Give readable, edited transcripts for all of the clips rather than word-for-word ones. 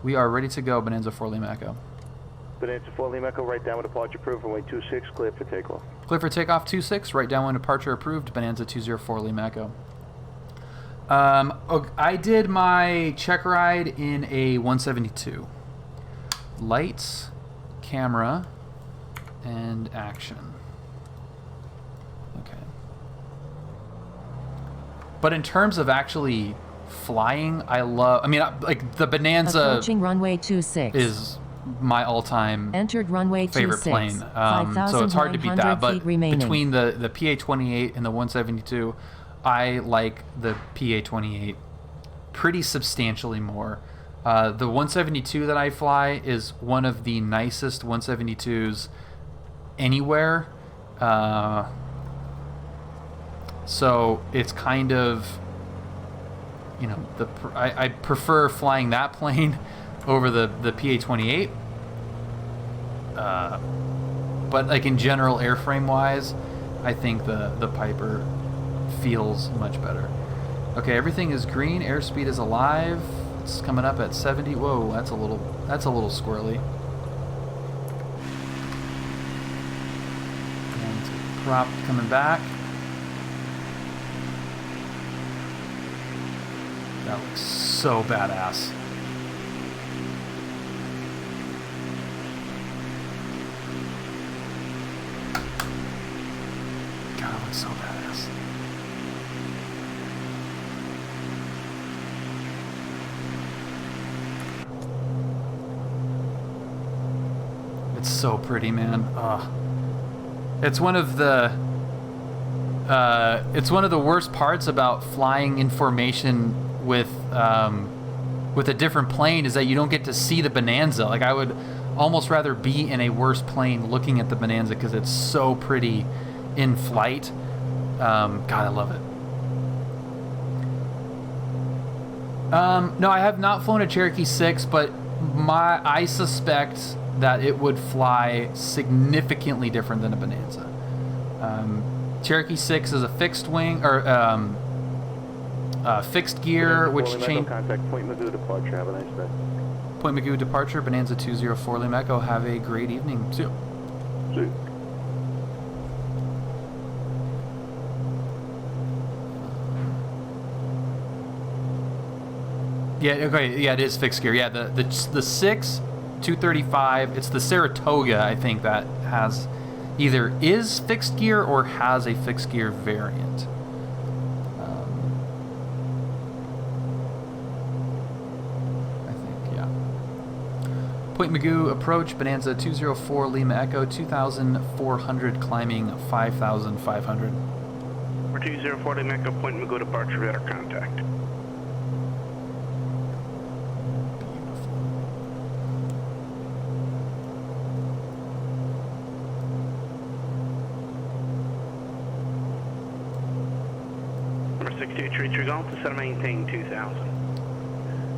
We are ready to go, Bonanza 4 Lima Echo. Bonanza 4 Lima Echo, right down with departure approved, runway 26, clear for takeoff. Clear for takeoff 26, right down when departure approved, Bonanza 204 Lima Echo. I did my check ride in a 172. Lights, camera, and action. Okay. But in terms of actually flying, I mean, like the Bonanza approaching runway 26 is my all-time entered runway favorite 26, plane. So it's hard to beat that. But remaining. Between the PA-28 and the 172, I like the PA-28 pretty substantially more. The 172 that I fly is one of the nicest 172s anywhere. So it's kind of, you know, I prefer flying that plane over the PA-28. But like in general, airframe wise, I think the Piper feels much better. Okay, everything is green. Airspeed is alive. It's coming up at 70. Whoa, that's a little squirrely. And prop coming back. That looks so badass. God, that looks so badass. It's so pretty, man. It's one of the worst parts about flying in formation with a different plane is that you don't get to see the Bonanza. Like, I would almost rather be in a worse plane looking at the Bonanza because it's so pretty in flight. God, I love it. No, I have not flown a Cherokee 6, but I suspect that it would fly significantly different than a Bonanza. Cherokee 6 is a fixed wing, or fixed gear, which change. Contact Point Magoo departure. Have a nice day. Point Magoo departure. Bonanza 204 Lima Echo. Have a great evening. See you. See you. Yeah. Okay. Yeah, it is fixed gear. Yeah. The 6 235. It's the Saratoga, I think, that has either is fixed gear or has a fixed gear variant. Point Magoo approach, Bonanza 204 Lima Echo, 2,400 climbing 5,500. For 204 Lima Echo, Point Magoo departure, radar contact. Number 62, tree golf to set and maintain 2,000.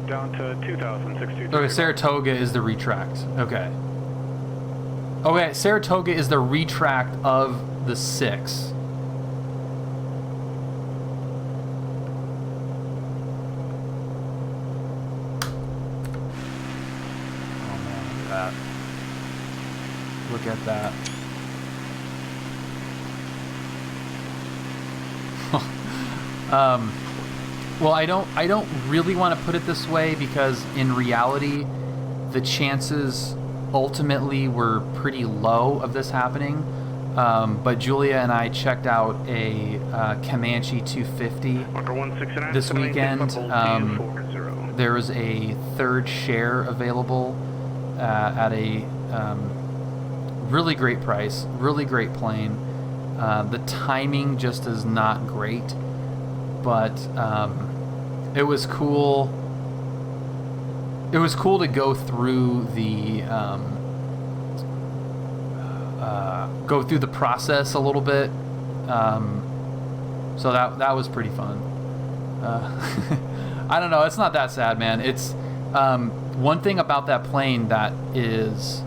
Down to 2,062. Okay, Saratoga is the retract. Okay. Okay, Saratoga is the retract of the 6. Oh man, look at that. Look at that. Well, I don't really want to put it this way because in reality, the chances ultimately were pretty low of this happening. But Julia and I checked out a Comanche 250 this weekend. There was a third share available at a really great price, really great plane. The timing just is not great. But it was cool. It was cool to go through the process a little bit. So that was pretty fun. I don't know. It's not that sad, man. It's one thing about that plane that is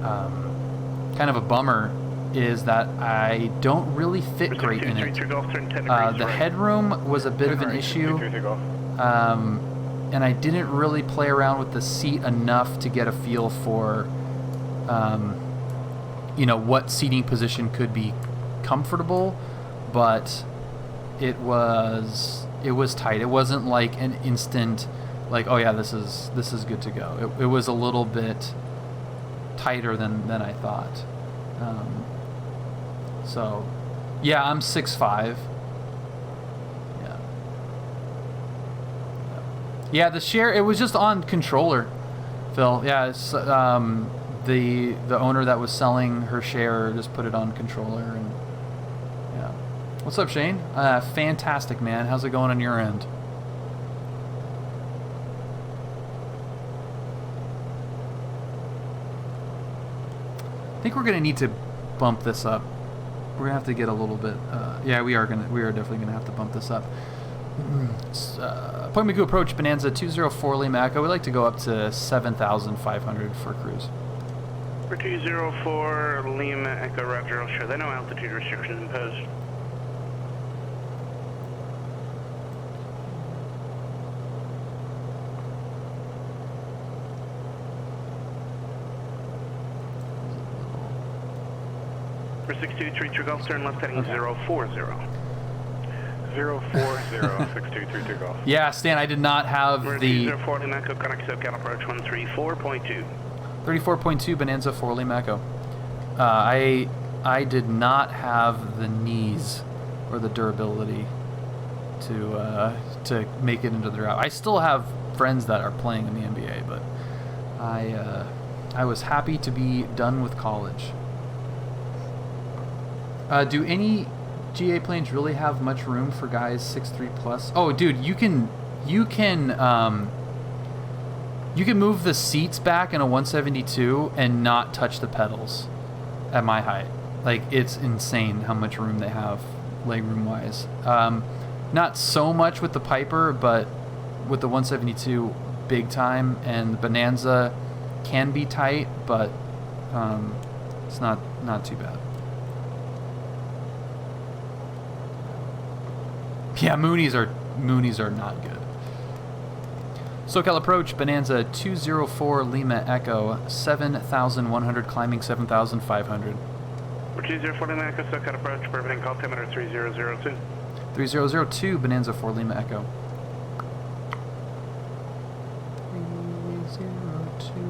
kind of a bummer is that I don't really fit great in it. The headroom was a bit of an issue. I didn't really play around with the seat enough to get a feel for, you know, what seating position could be comfortable, but it was tight. It wasn't like an instant, like, oh yeah, this is good to go. It was a little bit tighter than I thought. So, yeah, I'm 6'5". Yeah, the share, it was just on controller, Phil. Yeah, it's, the owner that was selling her share just put it on controller, and yeah. What's up, Shane? Fantastic, man. How's it going on your end? I think we're gonna need to bump this up. We're gonna have to get a little bit. Yeah, we are definitely gonna have to bump this up. Point Magoo approach Bonanza 204 Lima Echo. We'd like to go up to 7,500 for cruise. For 204 Lima Echo Roger, I'll show there are no altitude restrictions imposed. For 623 Golf, turn left heading 040. 040, Golf. Yeah, Stan, I did not have the 204 Lima Echo, connect SoCal approach 134.2. 34.2 Bonanza 4 Lima Echo. I did not have the knees or the durability to make it into the route. I still have friends that are playing in the NBA, but I was happy to be done with college. Do any GA planes really have much room for guys 6'3 plus? Oh, dude, you can move the seats back in a 172 and not touch the pedals at my height. Like, it's insane how much room they have legroom wise. Not so much with the Piper, but with the 172 big time, and the Bonanza can be tight, but it's not too bad. Yeah, Moonies are not good. SoCal approach Bonanza 204 Lima Echo 7,100 climbing 7,500. For 204 Lima Echo, SoCal approach, permitting call altimeter 3002. 3002 Bonanza 4 Lima Echo. 3002.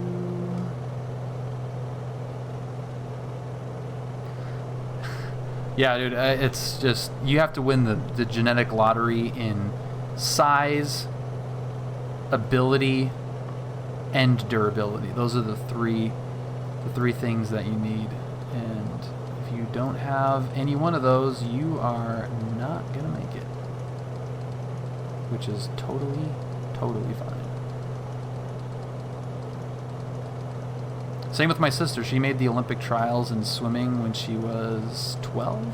Yeah, dude, it's just, you have to win the genetic lottery in size, ability, and durability. Those are the three things that you need. And if you don't have any one of those, you are not gonna make it. Which is totally fine. Same with my sister. She made the Olympic trials in swimming when she was 12,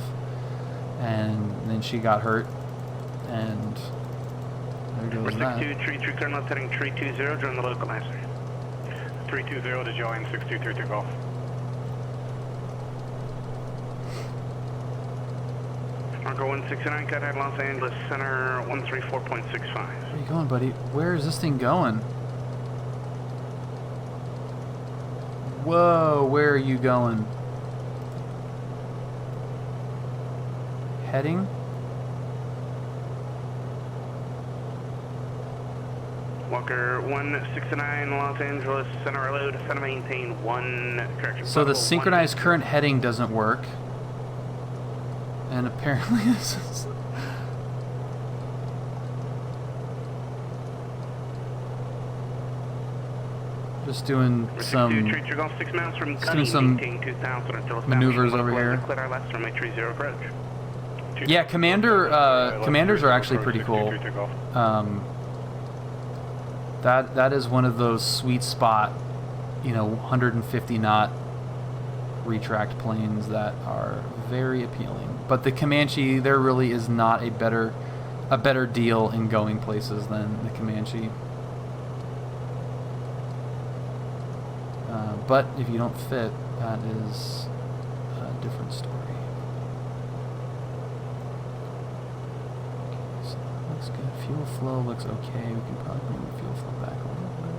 and then she got hurt, and there goes that. 623, turn left heading 320, join the local master. 320 to join 6232 Golf. Marco 169, cut at Los Angeles Center 134.65. Where are you going, buddy? Where is this thing going? Whoa, where are you going? Heading? Walker 169, Los Angeles Center load, center maintain 1, correction. So the synchronized current heading doesn't work. And apparently this is... Just doing some maneuvers over here. Yeah, commanders are actually pretty cool. That is one of those sweet spot, 150 knot retract planes that are very appealing. But the Comanche, there really is not a better deal in going places than the Comanche. But if you don't fit, that is a different story. So Looks good. Fuel flow looks okay. We can probably bring the fuel flow back a little bit.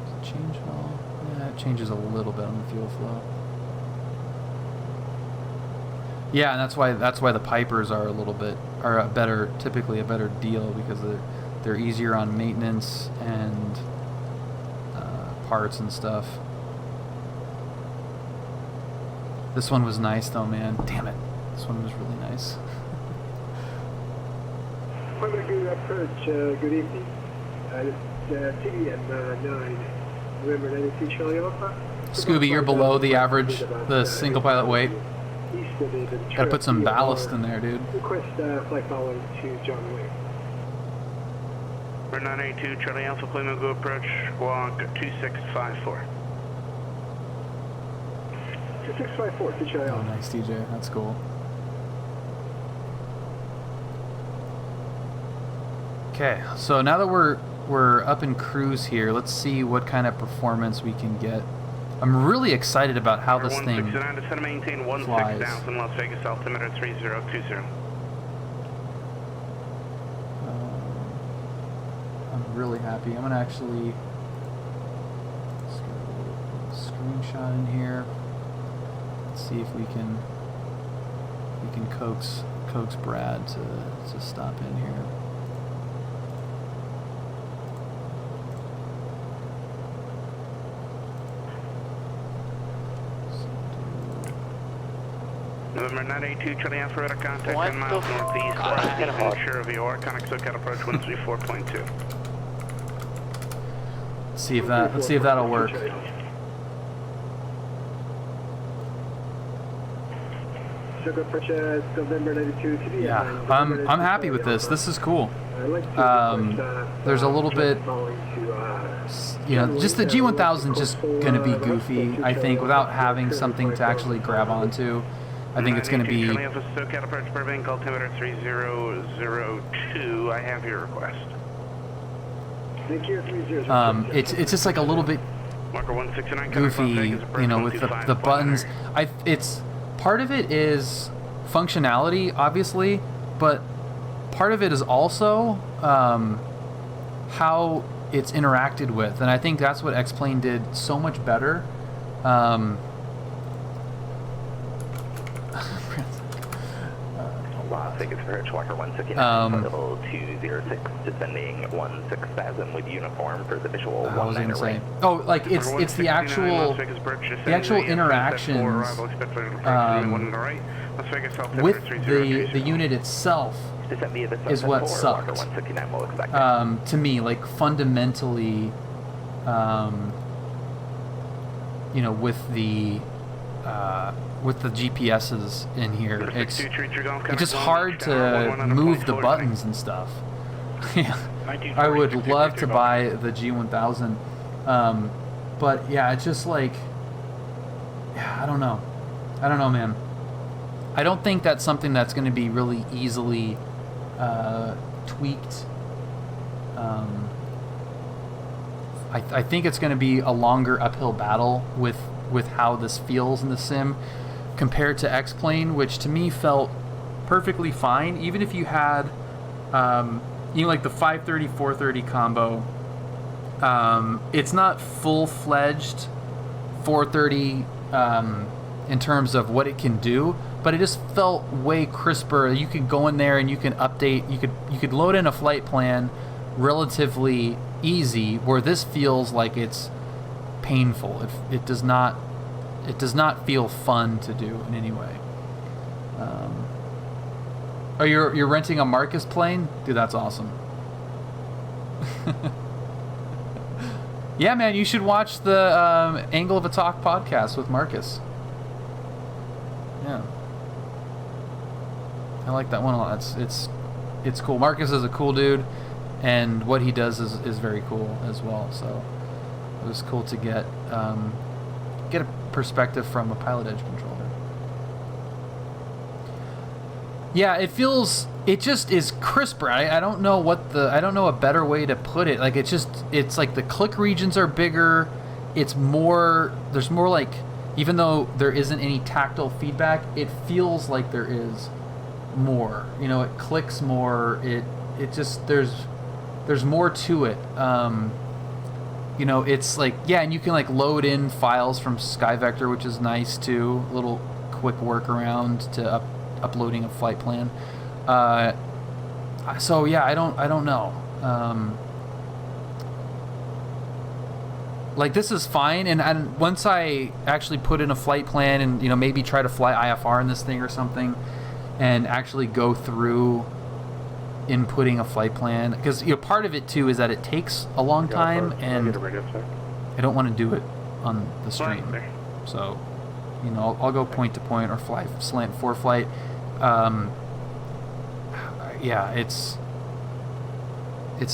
Does it change at all? Yeah, it changes a little bit on the fuel flow. Yeah, and that's why the Pipers are typically a better deal, because they're easier on maintenance and parts and stuff. This one was nice though, man. Damn it. This one was really nice. Good approach, good evening. TDM 9, November 92 Charlie Alpha. Scooby, you're below the average, the single pilot weight. Gotta put some ballast in there, dude. Request flight following to John Wayne. We're 982 Charlie Alpha, Cleveland, go approach, walk 2654. 2654 to Charlie Oh, Alpha. nice, DJ. That's cool. Okay, so now that we're up in cruise here, let's see what kind of performance we can get. I'm really excited about how this thing 169 to maintain flies. 16,000 Las Vegas altimeter 3020. I'm really happy. I'm gonna actually let's get a screenshot in here. Let's see if we can coax Brad to stop in here. November 982 Charlie Alpha, radar contact 10 miles northeast, ensure VOR, conic SoCal approach 134.2. Let's see if that'll work. Yeah, I'm happy with this. This is cool. There's a little bit, just the G1000 just gonna be goofy, I think, without having something to actually grab onto. I think it's gonna be. Charlie Alpha, SoCal approach Burbank, altimeter 3002. I have your request. It's just like a little bit Marker 169, goofy, with the buttons. It's part of it is functionality, obviously, but part of it is also how it's interacted with, and I think that's what X-Plane did so much better. Las Vegas approach, Walker 169, level 206, descending 16,000 with uniform for the visual 19 array. Oh, like it's the actual interactions with the unit itself is what sucked. To me, like fundamentally, with the GPSs in here, it's just hard to move the buttons and stuff. Yeah, I would love to buy the G1000, but yeah, it's just like, yeah, I don't know, man. I don't think that's something that's going to be really easily tweaked. I think it's going to be a longer uphill battle with how this feels in the sim compared to X-Plane, which to me felt perfectly fine. Even if you had, like the 530-430 combo, it's not full-fledged 430 in terms of what it can do, but it just felt way crisper. You could go in there and you can update. You could load in a flight plan relatively easy, where this feels like it's painful. It does not feel fun to do in any way. Oh, you're renting a Marcus plane? Dude, that's awesome. Yeah, man, you should watch the Angle of a Talk podcast with Marcus. Yeah, I like that one a lot. It's cool. Marcus is a cool dude, and what he does is very cool as well. So it was cool to get a perspective from a PilotEdge controller. Yeah, it just is crisper. I don't know a better way to put it. Like it's like the click regions are bigger. There's more like, even though there isn't any tactile feedback, it feels like there is more. You know, it clicks more. It just there's more to it. You know, it's like, yeah, and you can like load in files from SkyVector, which is nice too. A little quick workaround to uploading a flight plan. So yeah, I don't know. Like, this is fine, and once I actually put in a flight plan and, you know, maybe try to fly IFR in this thing or something, and actually go through inputting a flight plan, because, you know, part of it too is that it takes a long time, and I don't want to do it on the stream. So, you know, I'll go point to point or fly slant for flight. Yeah, it's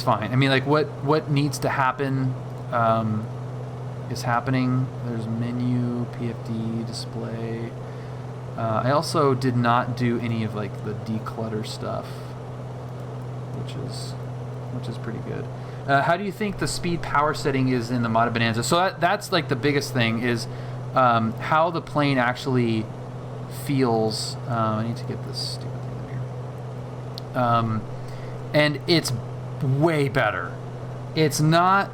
fine. I mean, like, what needs to happen is happening. There's menu, PFD, display. I also did not do any of like the declutter stuff, which is pretty good. How do you think the speed power setting is in the Mata Bonanza? So that's like the biggest thing is how the plane actually feels. I need to get this stupid thing in here. And it's way better. It's not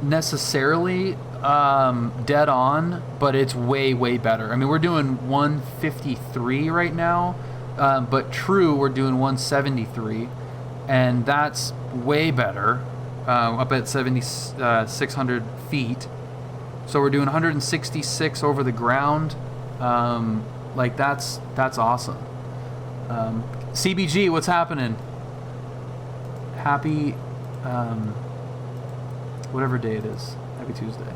necessarily dead on, but it's way better. I mean, we're doing 153 right now, but true, we're doing 173, and that's way better, up at 7,600 feet. So we're doing 166 over the ground. Like, that's awesome. CBG, what's happening? Happy whatever day it is. Happy Tuesday.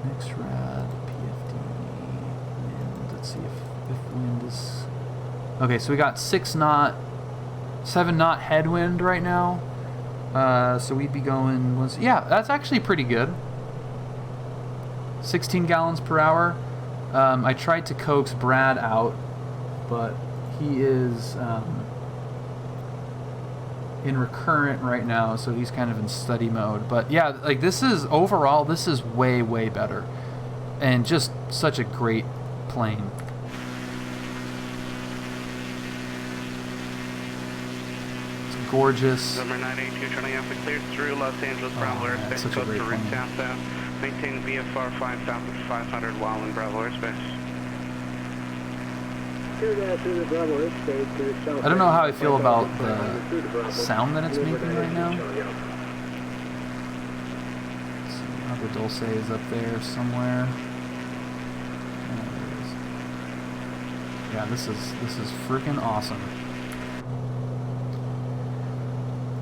Next rad, PFD, wind. Let's see if wind is... Okay, so we got 7 knot headwind right now. So we'd be going... Yeah, that's actually pretty good. 16 gallons per hour. I tried to coax Brad out, but he is... in recurrent right now, so he's kind of in study mode. But yeah, like, this is overall, this is way better, and just such a great plane. It's gorgeous. Number 982 turning Alpha cleared through Los Angeles Bravo airspace, such a close great to route plane. south. Maintain VFR 5500 while in Bravo airspace. I don't know how I feel about the sound that it's making right now. Let's see, Agua Dulce is up there somewhere. There it is. Yeah, this is freaking awesome.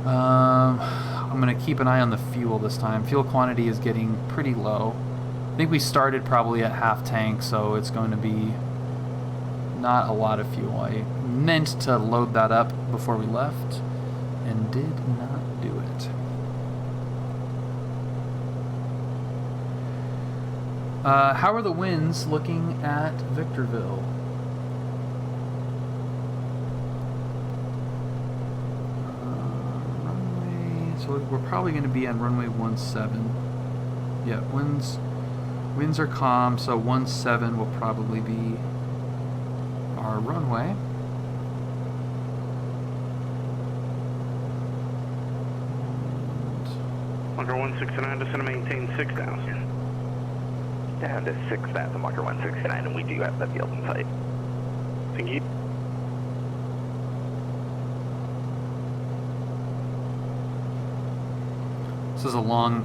I'm gonna keep an eye on the fuel this time. Fuel quantity is getting pretty low. I think we started probably at half tank, so it's going to be not a lot of fuel. I meant to load that up before we left and did not do it. How are the winds looking at Victorville? Runway, so we're probably going to be on runway 17. Yeah, winds are calm, so 17 will probably be our runway. Marker 169, descend to maintain 6,000. Down to 6,000, marker 169, and we do have that field in sight. Thank you. This is a long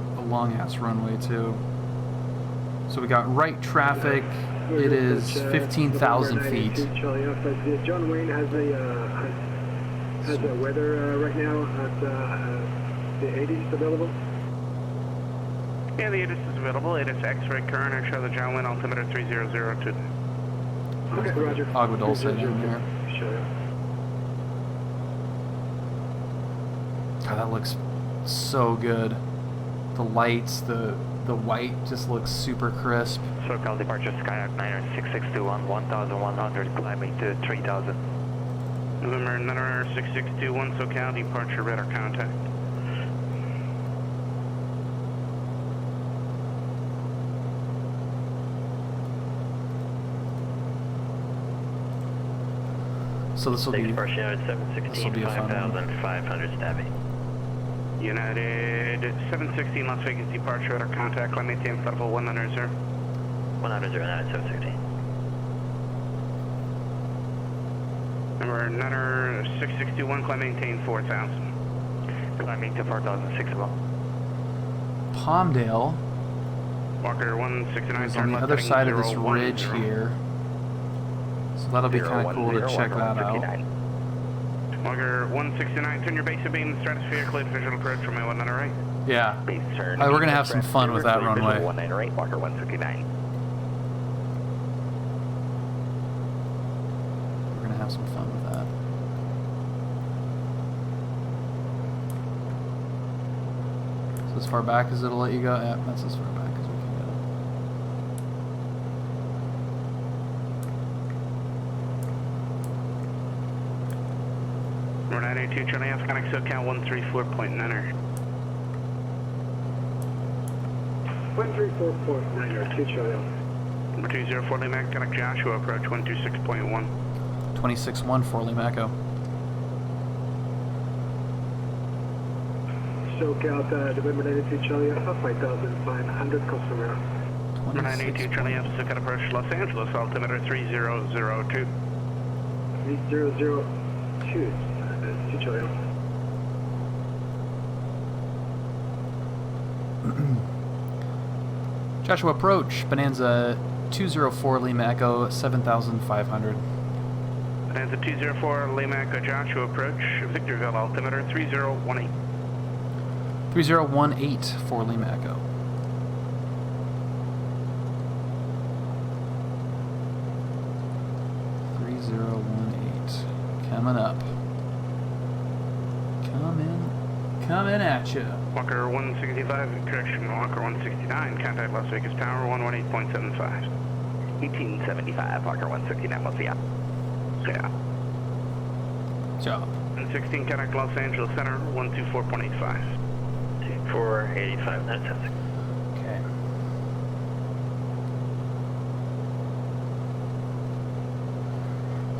ass runway too. So we got right traffic. It is 15,000 feet. John Wayne has a weather right now at the 80s available. Yeah, the ATIS is available. ATIS X-ray current. I show the John Wayne altimeter 3002. Okay, roger. Agua Dulce in there. God, that looks so good. The lights, the white just looks super crisp. SoCal departure Skyhawk 96621, 1100, climbing to 3000. November 96621, SoCal departure radar contact. So this will be Departure United this will 716, be a fun one. 5500 Stabby. United 716 Las Vegas departure at our contact, climb maintain flight level 100. 100 United 716. Number Nutter 6621, climb maintain 4000. Climbing to 4061. Palmdale Walker 169, is on turn the left other heading side of this 010. ridge here. So that'll be kind of cool to check that out. Walker 169, turn your base of beam stratosphere, clear visual approach from my 100 right. Yeah. Base turn. We're gonna have some fun with that runway. 19 right, Walker 169. We're gonna have some fun with that. So as far back as it'll let you go? Yeah, that's as far back as we can go. Number 982, Charlie F, connect SoCal 134.9er. 134.9 2 Charlie. Number 204, Lima, connect Joshua, approach 126.1. 26-1 for Lima Echo. SoCal, November 92 Charlie Alpha, 5500, customer. Number 982, Charlie F, SoCal approach Los Angeles, altimeter 3002. 3002, 2 Charlie Alpha. Joshua approach, Bonanza 204 Lima Echo 7500. Bonanza 204, Lima Echo Joshua approach, Victorville, altimeter 3018. 3018 for Lima Echo. Coming up. Coming at you. Walker 165, correction, Walker 169, contact Las Vegas Tower 118.75. 1875, Walker 169, we'll see ya. Yeah. Job. 116, contact Los Angeles Center 124.85. 485, 976. Okay.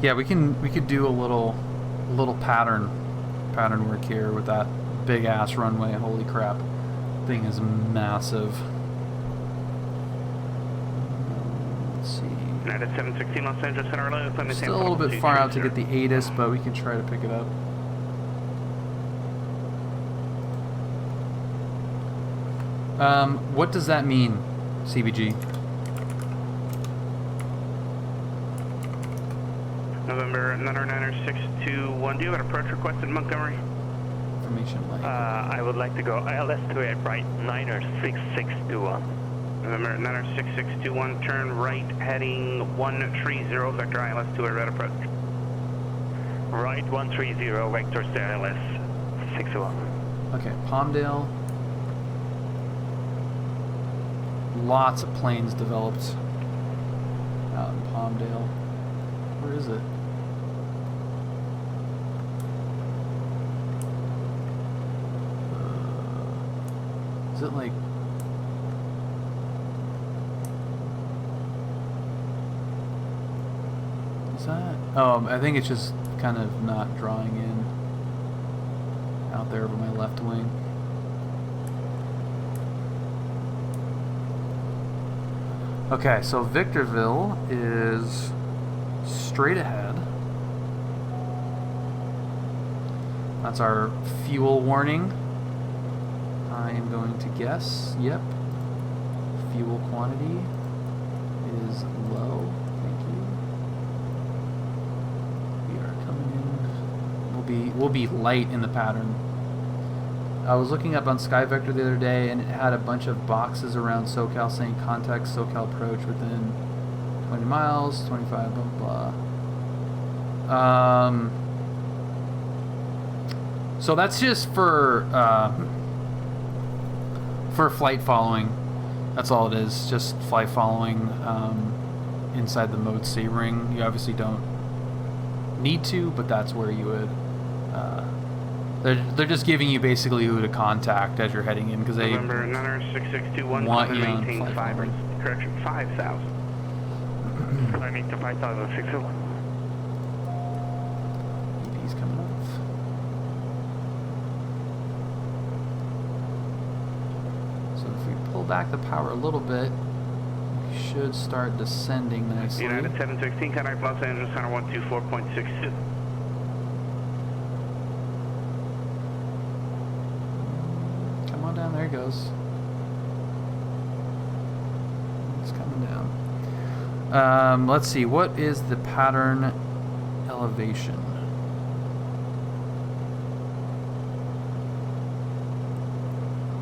Yeah, we could do a little pattern work here with that big ass runway. Holy crap. Thing is massive. Let's see. United 716 Los Angeles Center, Still a little bit far out to get the ATIS, but we can try to pick it up. What does that mean, CBG? November 99621, do you have an approach request in Montgomery? Information blank. I would like to go ILS to it right, 96621. November 96621, turn right, heading 130, vector ILS to a red approach. Right, 130, vector to ILS 61. Okay, Palmdale. Lots of planes developed out in Palmdale. Where is it? Is it like... Is that... Oh, I think it's just kind of not drawing in out there over my left wing. Okay, so Victorville is straight ahead. That's our fuel warning. I am going to guess, yep. Fuel quantity is low. Thank you. We are coming in. We'll be light in the pattern. I was looking up on SkyVector the other day, and it had a bunch of boxes around SoCal saying contact SoCal approach within 20 miles, 25, blah, blah. So that's just for flight following. That's all it is, just flight following inside the mode C ring. You obviously don't need to, but that's where you would. They're just giving you basically who to contact as you're heading in, because they November 96621, want you on maintain flight 5, following. correction, 5,000. Climbing to 5061. he's coming off. So if we pull back the power a little bit, we should start descending nicely. United 716, contact Los Angeles Center 124.62. Come on down, there he goes. It's coming down. Let's see, what is the pattern elevation?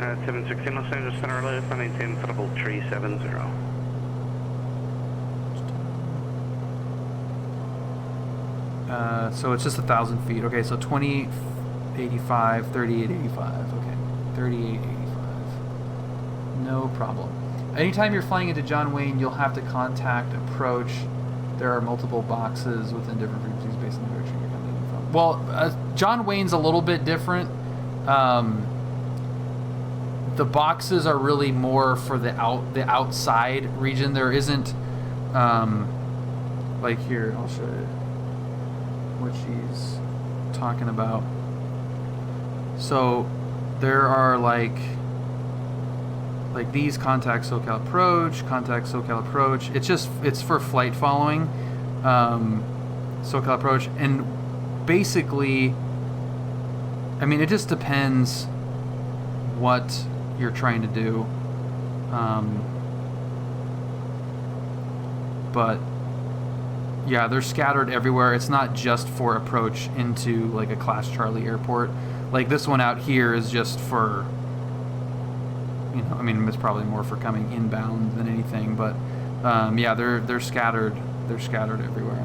Uh, 716 Los Angeles Center, left, maintain level 370. So it's just 1,000 feet. Okay, so 2085, 3885. Okay, 3885. No problem. Anytime you're flying into John Wayne, you'll have to contact approach. There are multiple boxes within different frequencies based on the direction you're coming in from. Well, John Wayne's a little bit different. The boxes are really more for the outside region. There isn't like here. I'll show you what she's talking about. So there are like these contact SoCal approach. It's for flight following, SoCal approach, and basically, I mean, it just depends what you're trying to do, but yeah, they're scattered everywhere. It's not just for approach into like a Class Charlie airport. Like this one out here is just for, you know, I mean, it's probably more for coming inbound than anything, but yeah, they're scattered. They're scattered everywhere.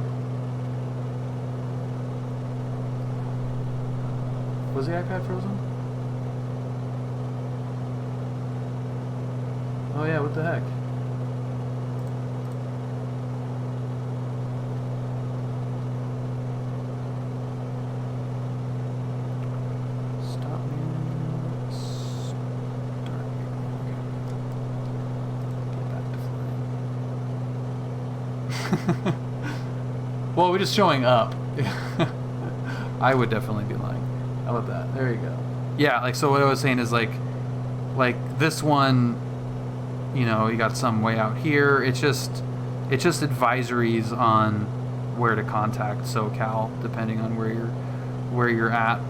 Was the iPad frozen? Oh yeah, what the heck? Stop me. Start me. Okay. Get back to flying. Well, we're just showing up. I would definitely be lying. How about that? There you go. Yeah, like, so what I was saying is like this one, you know, you got some way out here. It's just advisories on where to contact SoCal depending on where you're at.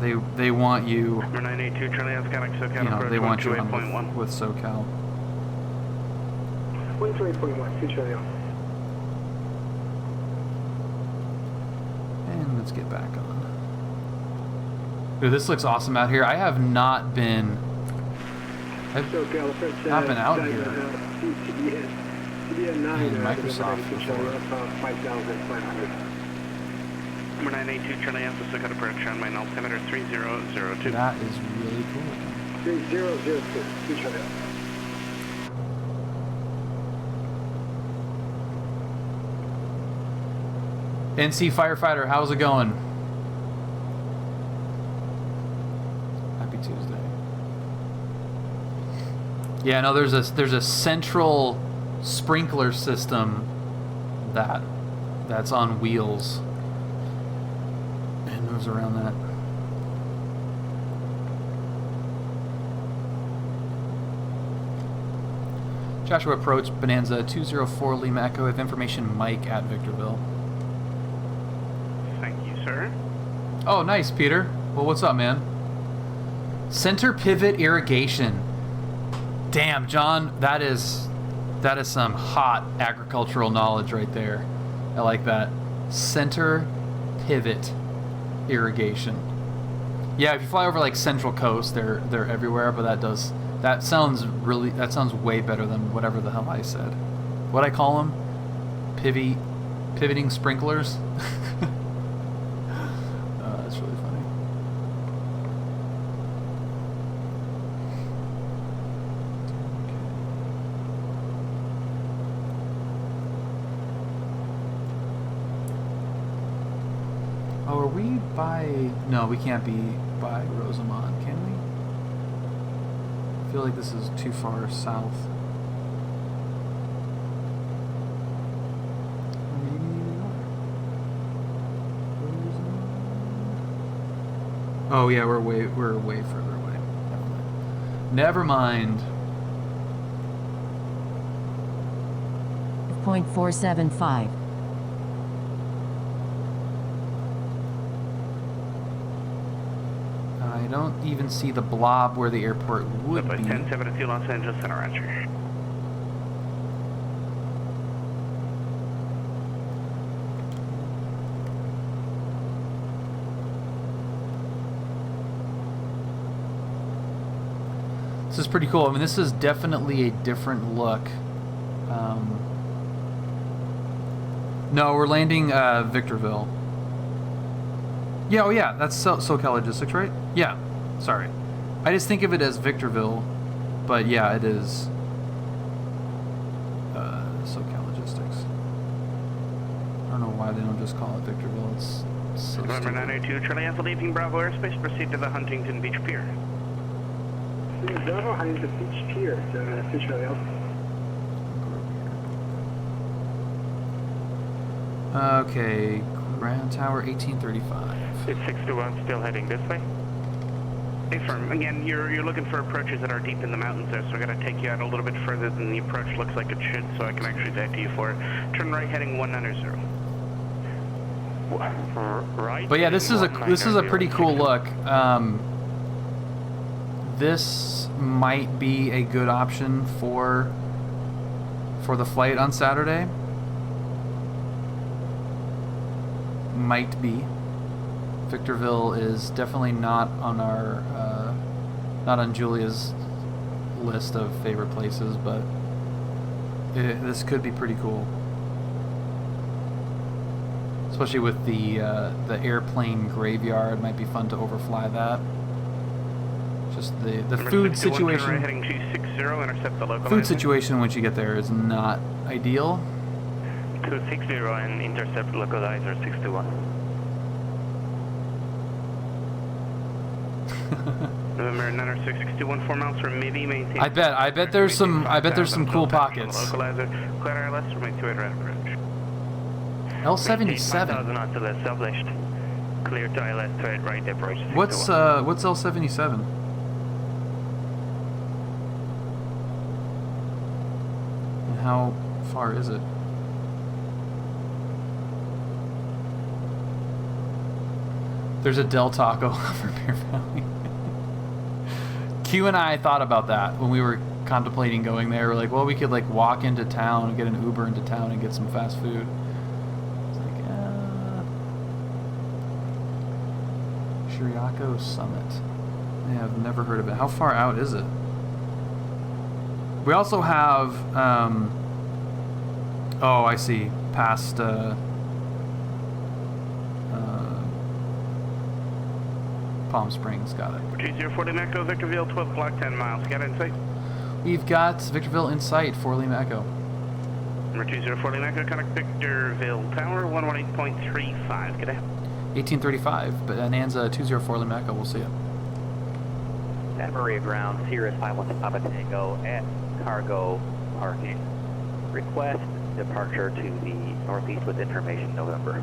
They want you. Number 982 Charlie, that's contact SoCal. You know, they want you on with SoCal. 128.1, 2 Charlie. And let's get back on. Dude, this looks awesome out here. I have not been. I've not been out here. In Microsoft before. 5,500. Number 982 Charlie, that's SoCal approach on my altimeter 3002. That is really cool. 3002, 2 Charlie. NC Firefighter, how's it going? Happy Tuesday. Yeah, no, there's a central sprinkler system that's on wheels and moves around that. Joshua approach Bonanza 204 Lima Echo. Have information Mike at Victorville. Thank you, sir. Oh, nice, Peter. Well, what's up, man? Center pivot irrigation. Damn, John, that is some hot agricultural knowledge right there. I like that. Center pivot irrigation. Yeah, if you fly over like Central Coast, they're everywhere, but that sounds way better than whatever the hell I said. What I call them? Pivoting sprinklers. That's really funny. Oh, are we by... No, we can't be by Rosamond, can we? I feel like this is too far south. Maybe we are. Oh yeah, we're way further away. Never mind. .475. I don't even see the blob where the airport would be. 1072 Los Angeles Center Rancher. This is pretty cool. I mean, this is definitely a different look. No, we're landing Victorville. Yeah, oh yeah, that's SoCal Logistics, right? Yeah, sorry. I just think of it as Victorville, but yeah, it is SoCal Logistics. I don't know why they don't just call it Victorville. It's so November stupid. 902 Charlie Alpha leaving Bravo Airspace. Proceed to the Huntington Beach Pier. Bravo, Huntington Beach Pier, Charlie Alpha. Okay, Grand Tower 1835. It's 621 still heading this way. Hey, firm. Again, you're looking for approaches that are deep in the mountains there, so I gotta take you out a little bit further than the approach looks like it should, so I can actually dive to you for it. Turn right, heading 190. Right. But yeah, this is a pretty cool look. This might be a good option for the flight on Saturday. Might be. Victorville is definitely not on our not on Julia's list of favorite places, but this could be pretty cool. Especially with the airplane graveyard, might be fun to overfly that. Just the food situation. Heading 260, intercept the local. Food situation once you get there is not ideal. 260 and intercept localizer 621. November 90661, 4 miles from maybe maintain. I bet there's some cool pockets. Localizer, clear ILS from a 2-8 right approach. L77. 5000 until established. Clear to ILS 2-8 right approach. What's L77? And how far is it? There's a Del Taco over Bear Valley. Q and I thought about that when we were contemplating going there. We're like, well, we could like walk into town, get an Uber into town, and get some fast food. It's like, Shiriako Summit. Yeah, I've never heard of it. How far out is it? We also have, oh, I see, past, Palm Springs, got it. 2040 Echo, Victorville, 12 o'clock, 10 miles. Got it in sight? We've got Victorville in sight, 4 Lima Echo. Number 2040 Echo, contact Victorville Tower, 118.35. Good day. 1835, Bonanza 204 Lima Echo, we'll see you. Santa Maria Ground, Sirius 516 Papa Tango at cargo parking. Request departure to the northeast with information November.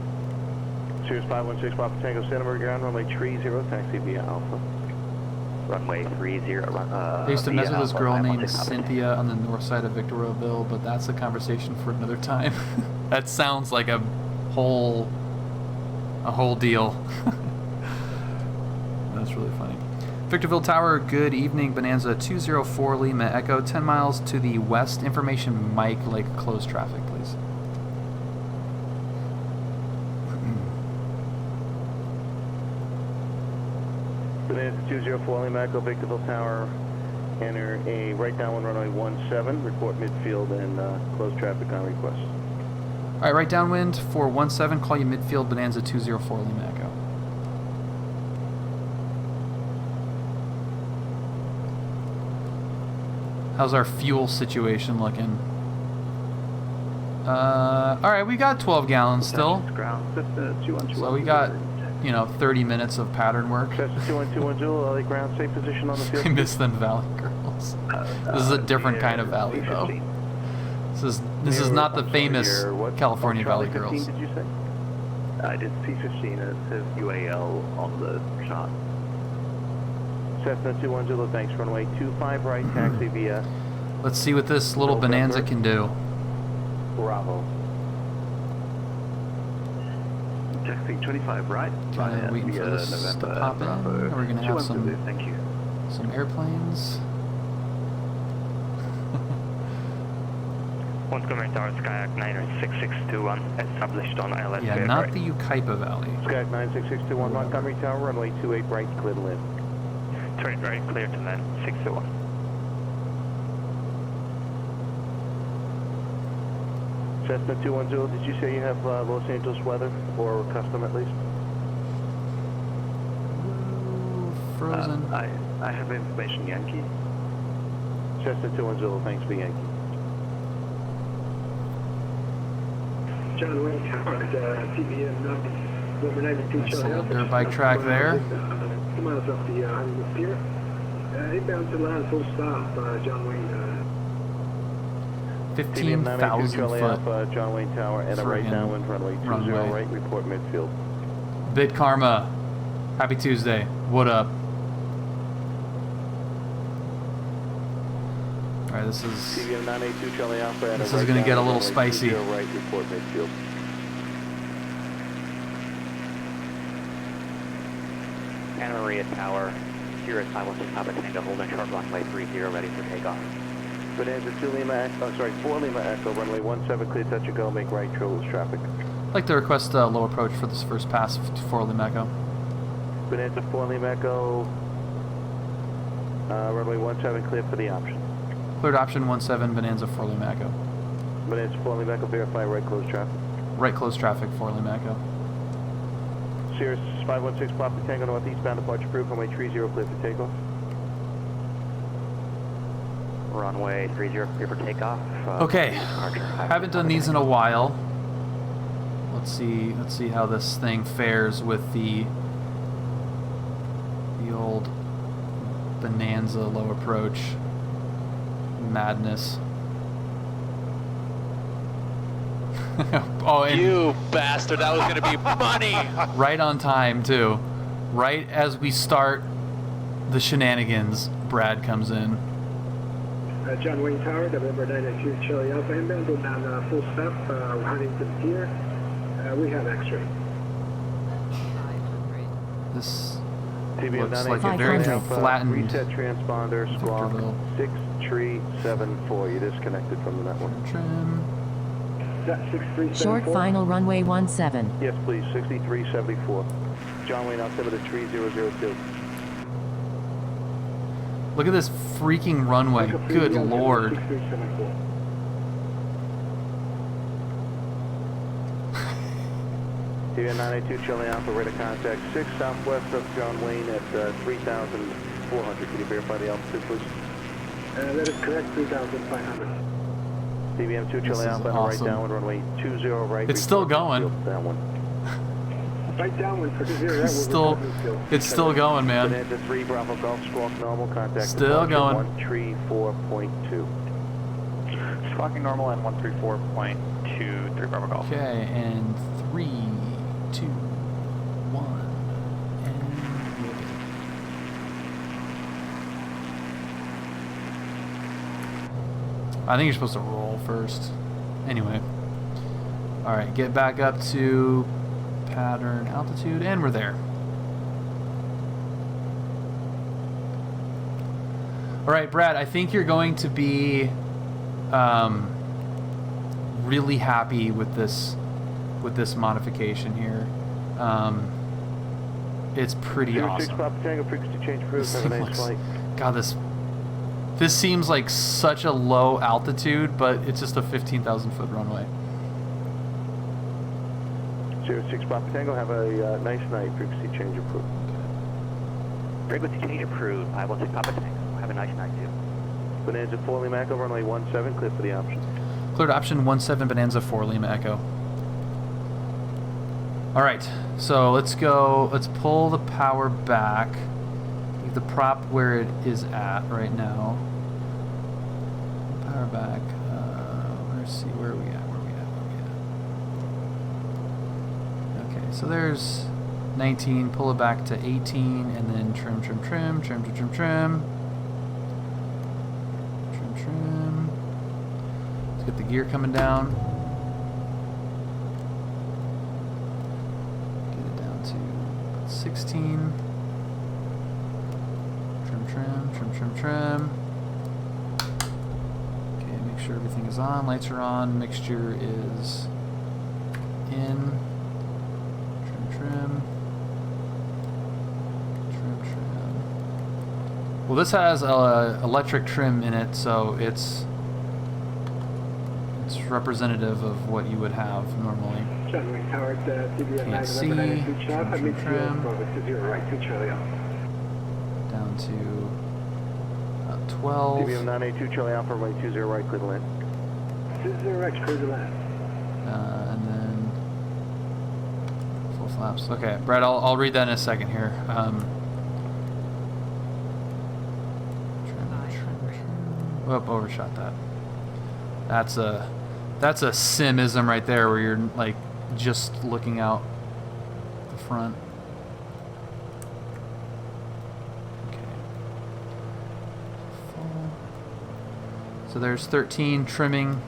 Sirius 516 Papa Tango, Santa Maria Ground, runway 30, taxi via Alpha. Runway 30, I used to mess with this girl named Cynthia on the north side of Victorville, but that's a conversation for another time. That sounds like a whole deal. That's really funny. Victorville Tower, good evening. Bonanza 204 Lima Echo, 10 miles to the west. Information Mike Lake, closed traffic, please. Bonanza 204 Lima Echo, Victorville Tower, enter a right downwind runway 17, report midfield and close traffic on request. Alright, right downwind for 17, call you midfield, Bonanza 204 Lima Echo. How's our fuel situation looking? Alright, we got 12 gallons still. So we got, 30 minutes of pattern work. Cessna 2121 LA ground, safe position on the field. I miss them Valley Girls. This is a different kind of valley, though. This is not the famous California Valley Girls. Did you say? I did C-15 as UAL on the shot. Cessna 210, thanks. Runway 25 right, taxi via Let's see what this little Bonanza can do. Bravo. Taxi 25 right. Kind of waiting for this to pop in. And we're gonna have some airplanes. One Command Tower, Skyhawk 96621, established on ILS. Yeah, not the Ukaipa Valley. Skyhawk 96621, Montgomery Tower, runway 28 right, clear to land. Turn right, clear to land, 621. Cessna 210, did you say you have Los Angeles weather, or custom at least? Ooh, frozen. I have information, Yankee. Cessna 210, thanks for Yankee. John Wayne Tower, TBM number 92 Nice Charlie little Alpha. dirt bike track there. 2 miles up the Hollywood Pier. Inbound to land, full stop, John Wayne. 15,000 Charlie foot Alpha, John Wayne Tower, and a right friggin' downwind runway 20 runway. right, report midfield. Bit Karma. Happy Tuesday. What up? Alright, this is CVM 982 Charlie Alpha, and This a is right gonna get a downwind little runway spicy. 20 right, report midfield. Santa Maria Tower, Sirius 516 Papa Tango, holding short runway 30, ready for takeoff. Bonanza 2 Lima, 4 Lima Echo, runway 17, clear touch and go, make right, control traffic. I'd like to request a low approach for this first pass to 4 Lima Echo. Bonanza 4 Lima Echo, runway 17, clear for the option. Cleared option 17, Bonanza 4 Lima Echo. Bonanza 4 Lima Echo, verify right close traffic. Right close traffic, 4 Lima Echo. Sirius 516 Papa Tango, northeastbound departure approved, runway 30, clear for takeoff. Runway 30, clear for takeoff. Okay, Departure, haven't done these in a while. Let's see how this thing fares with the old Bonanza low approach madness. Oh, and You bastard, that was gonna be money! right on time too. Right as we start the shenanigans, Brad comes in. John Wayne Tower, November 92 Charlie Alpha, inbound on full stop, Huntington Pier. We have X-ray. This TBM looks like a very 500. flattened reset transponder, squawk Victorville 6374. You disconnected from the network. trim. 6374. Short final runway 17. Yes, please, 6374. John Wayne altimeter 3002. Look at this freaking runway. Good lord. 6374. TBM 982 Charlie Alpha, radar contact 6 southwest of John Wayne at 3,400. Can you verify the altitude, please? That is correct, 3,500. TBM 2 This Charlie is Alpha, and a awesome. right downwind runway 20 right. It's still going. Downwind. Right downwind for 20, that will Still, report midfield. it's still going, man. Bonanza 3 Bravo Golf Squawk normal contact. Still going. 134.2. Squawking normal and 134.2, 3 Bravo Golf. Okay, and 3, 2, 1, and I think you're supposed to roll first. Anyway. Alright, get back up to pattern altitude, and we're there. Alright, Brad, I think you're going to be really happy with this modification here. It's pretty 06 awesome. Papa Tango, frequency change approved. This Have a thing nice looks, flight. God, this seems like such a low altitude, but it's just a 15,000 foot runway. 06 Papa Tango, have a nice night. Frequency change approved. Frequency change approved, 516 Papa Tango. Have a nice night, too. Bonanza 4 Lima Echo, runway 17, clear for the option. Cleared option 17 Bonanza 4 Lima Echo. Alright, so let's pull the power back. Leave the prop where it is at right now. Power back. Let's see, where are we at? Okay, so there's 19, pull it back to 18, and then trim, trim, trim, trim, trim, trim, trim. Trim, trim. Let's get the gear coming down. Get it down to 16. Trim, trim, trim, trim, trim. Okay, make sure everything is on. Lights are on. Mixture is in. Trim, trim. Trim, trim. Well, this has electric trim in it, so it's representative of what you would have normally. John Wayne Tower, Can't see. Trim, trim. Down to 12. DBM 982 Charlie Alpha, runway 20 right, clear to land. 20 right, clear to land. And then full flaps. Okay, Brad, I'll read that in a second here. Whoop, overshot that. That's a simism right there, where you're like just looking out the front. Okay. Full. So there's 13 trimming.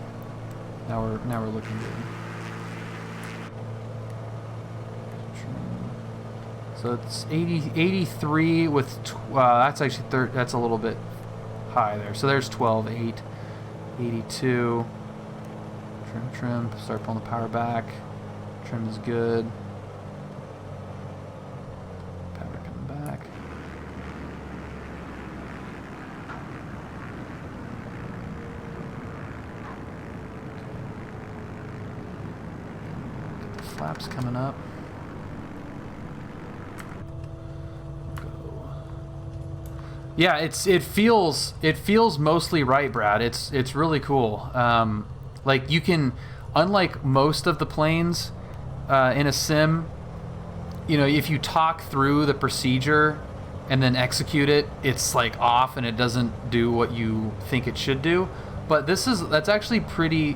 Now we're looking good. So it's 83 with that's actually that's a little bit high there. So there's 12, 8, 82. Trim, trim. Start pulling the power back. Trim is good. Power coming back. Get the flaps coming up. Yeah, it feels mostly right, Brad. It's really cool. Like you can, unlike most of the planes in a sim, you know, if you talk through the procedure and then execute it, it's like off and it doesn't do what you think it should do. But that's actually pretty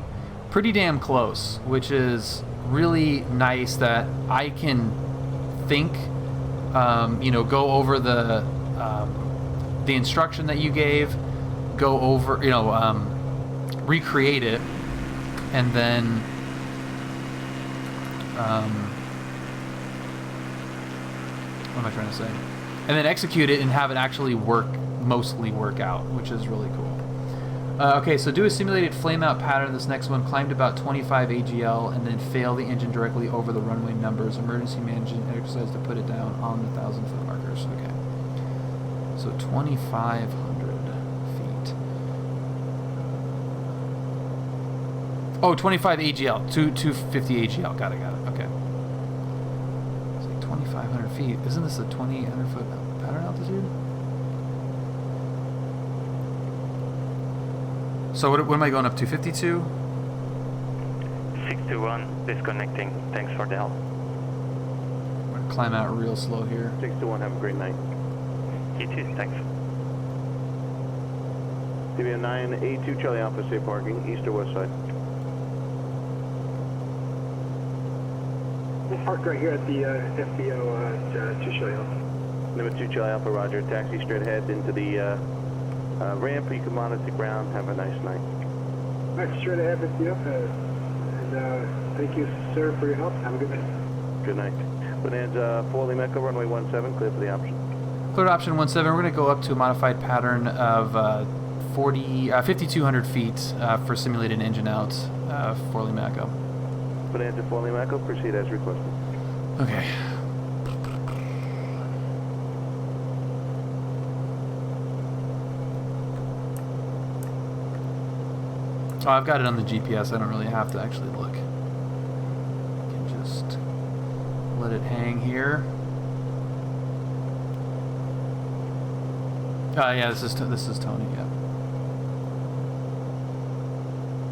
damn close, which is really nice that I can think, you know, go over the instruction that you gave, go over, you know, recreate it, and then what am I trying to say? And then execute it and have it actually mostly work out, which is really cool. Okay, so do a simulated flame out pattern. This next one, climbed about 25 AGL and then fail the engine directly over the runway numbers. Emergency management exercise to put it down on the 1,000-foot markers. Okay. So 2,500 feet. Oh, 25 AGL. 250 AGL. Got it. Okay. It's like 2,500 feet. Isn't this a 2,800-foot pattern altitude? So what am I going up to? 52? 621, disconnecting. Thanks for the help. I'm going to climb out real slow here. 621, have a great night. You too, thanks. DBM 982 Charlie Alpha, safe parking, east or west side. We'll park right here at the FBO 2 Charlie Alpha. Number 2 Charlie Alpha, roger. Taxi straight ahead into the ramp. You can monitor the ground. Have a nice night. All right, straight ahead with you. And thank you, sir, for your help. Have a good night. Good night. Bonanza 4 Lima Echo, runway 17, clear for the option. Cleared option 17. We're going to go up to a modified pattern of 5,200 feet for simulated engine out for Lima Echo. Bonanza 4 Lima Echo, proceed as requested. Okay. Oh, I've got it on the GPS. I don't really have to actually look. I can just let it hang here. Yeah, this is Tony.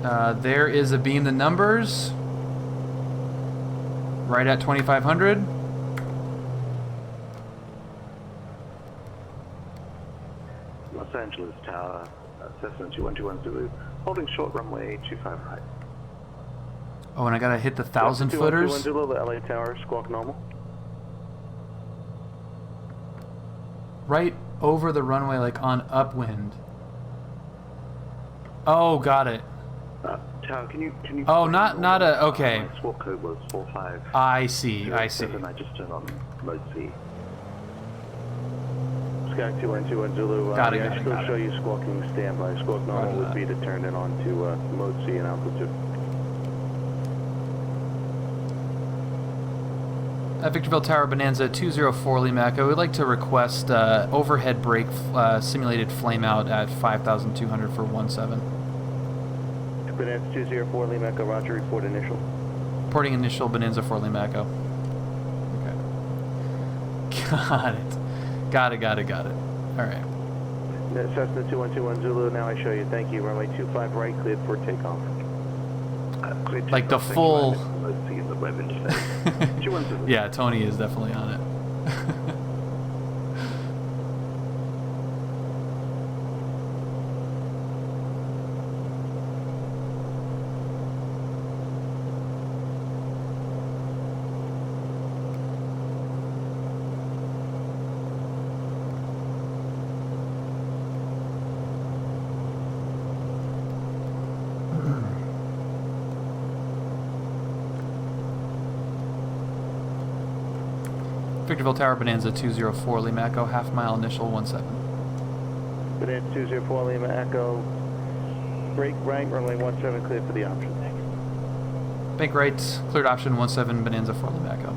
Yeah. There is a beam. The numbers right at 2,500. Los Angeles Tower, Cessna 2121 Zulu, holding short runway 25 right. Oh, and I gotta hit the 1,000 footers. 2121 Zulu, the LA Tower, squawk normal. right over the runway, like on upwind. Oh, got it. Tower, can you? Oh, not a. Okay. My swap code was 45. I see. I see. And I just turned on mode C. Sky 212 Zulu. Got it, I got it, still got it. show you squawking standby. Squawk normal would be to turn it on to mode C and altitude. Victorville Tower Bonanza 204 Lima Echo. We'd like to request overhead brake simulated flame out at 5,200 for 17. Bonanza 204 Lima Echo, roger, report initial. Reporting initial Bonanza 4 Lima Echo. Okay. Got it. Got it. Alright. Cessna 2121 Zulu, now I show you. Thank you. Runway 25 right, cleared for takeoff. Like the full... Mode C in the web interface. 210. Yeah, Tony is definitely on it. Victorville Tower Bonanza 204 Lima Echo, half mile initial 17. Bonanza 204 Lima Echo, brake right, runway 17 cleared for the option. Bank right, cleared option 17 Bonanza 4 Lima Echo.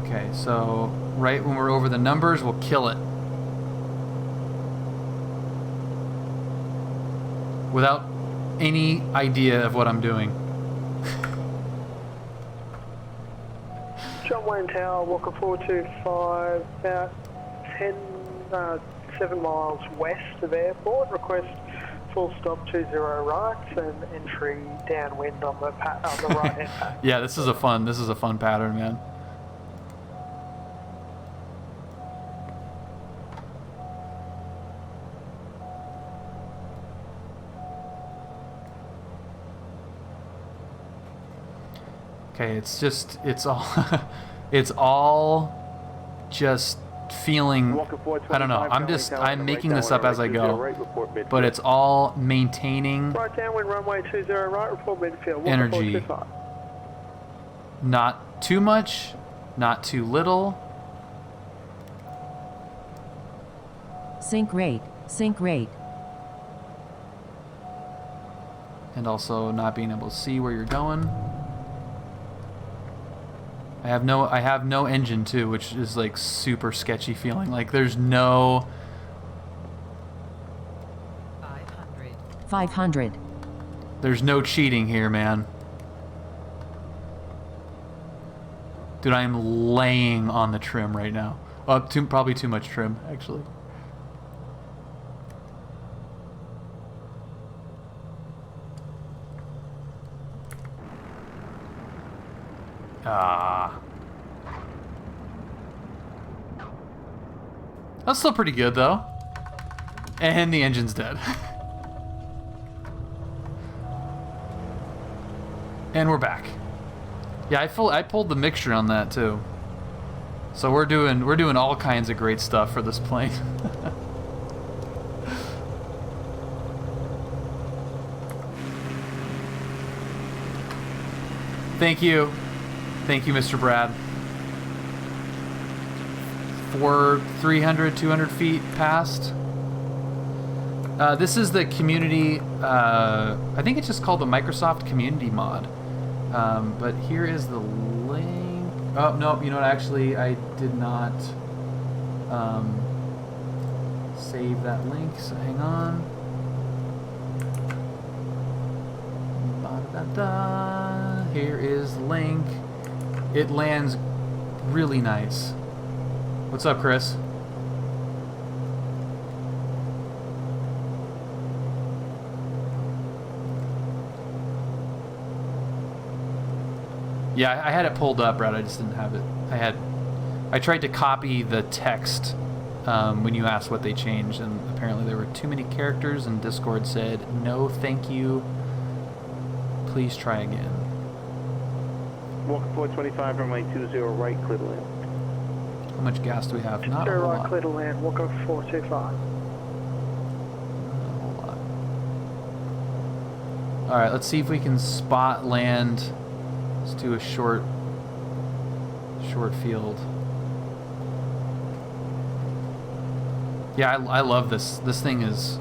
Okay, so right when we're over the numbers, we'll kill it. Without any idea of what I'm doing. John Wayne Tower, Walker 425, about 7 miles west of airport. Request full stop 20 right and entry downwind on the right hand path. Yeah, this is a fun pattern, man. Okay, it's all just feeling, I don't know, I'm making this up as I go, but it's all maintaining Right downwind runway 20 right, report midfield. Walker energy. 425. Not too much, not too little. Sync rate. And also not being able to see where you're going. I have no engine too, which is like super sketchy feeling. Like there's no 500. There's no cheating here, man. Dude, I am laying on the trim right now. Probably too much trim, actually. That's still pretty good, though. And the engine's dead. And we're back. Yeah, I pulled the mixture on that too. So we're doing all kinds of great stuff for this plane. Thank you, Mr. Brad. 300, 200 feet past. This is the community, I think it's just called the Microsoft Community Mod. But here is the link. Oh, no, you know what, actually, I did not save that link, so hang on. Ba-da-da-da. Here is the link. It lands really nice. What's up, Chris? Yeah, I had it pulled up, Brad. I just didn't have it. I tried to copy the text when you asked what they changed, and apparently there were too many characters, and Discord said, no, thank you. Please try again. Walker 425, runway 20 right, clear to land. How much gas do we have? Not a whole lot. clear to land, Walker 425. Not a whole lot. Alright, let's see if we can spot land. Let's do a short field. Yeah, I love this. This thing is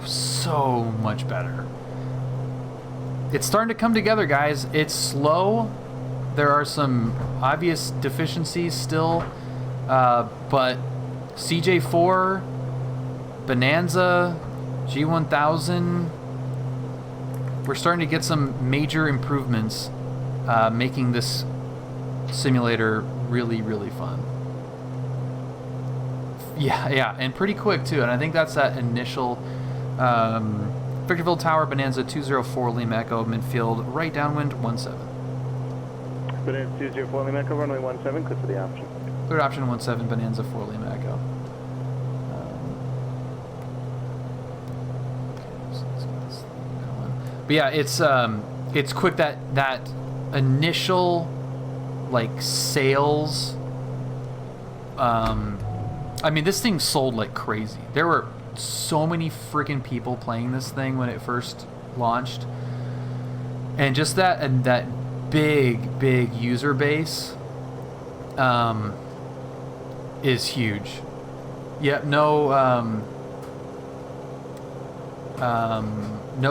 so much better. It's starting to come together, guys. It's slow. There are some obvious deficiencies still, but CJ4, Bonanza, G1000, we're starting to get some major improvements, making this simulator really, really fun. Yeah, and pretty quick too. And I think that's that initial Victorville Tower, Bonanza 204 Lima Echo, midfield, right downwind 17. Bonanza 204 Lima Echo, runway 17, clear for the option. Third option 17, Bonanza 4 Lima Echo. Okay, so let's get this thing going. But yeah, it's quick. That initial like sales. I mean, this thing sold like crazy. There were so many freaking people playing this thing when it first launched, and just that big user base is huge. Yep, no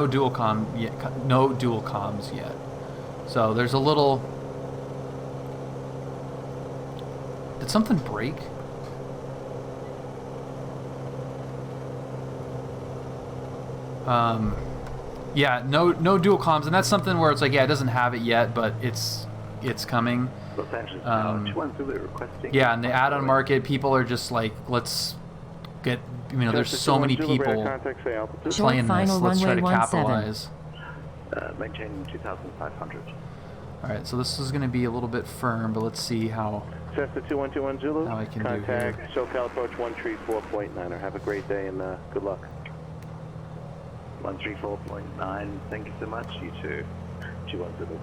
dual comms yet. So there's a little. Did something break? Yeah, no dual comms, and that's something where it's like, yeah, it doesn't have it yet, but it's coming. Los Angeles Tower, 210 requesting. Yeah, and the add-on market, people are just like, let's get, there's so many people playing this. Let's try to capitalize. Maintaining 2,500. All right, so this is going to be a little bit firm, but let's see how. Cessna 2121 Zulu. How I can contact do here. SoCal approach 134.9. Have a great day and good luck. 134.9. Thank you so much. You too. 210.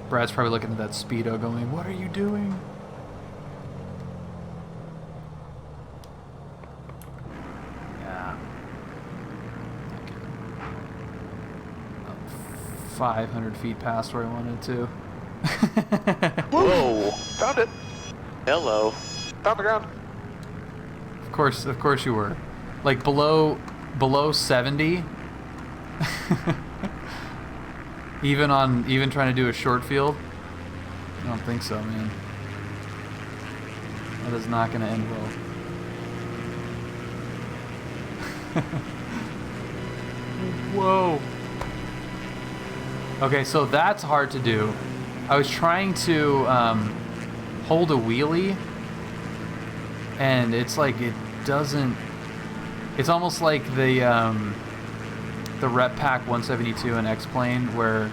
Brad's probably looking at that speedo going, what are you doing? Yeah. 500 feet past where I wanted to. Whoa! Found it! Hello. Found the ground. Of course you were. Like below 70. Even trying to do a short field? I don't think so, man. That is not going to end well. Whoa. Okay, so that's hard to do. I was trying to hold a wheelie, and it's like it doesn't. It's almost like the Rep Pack 172 and X-Plane, where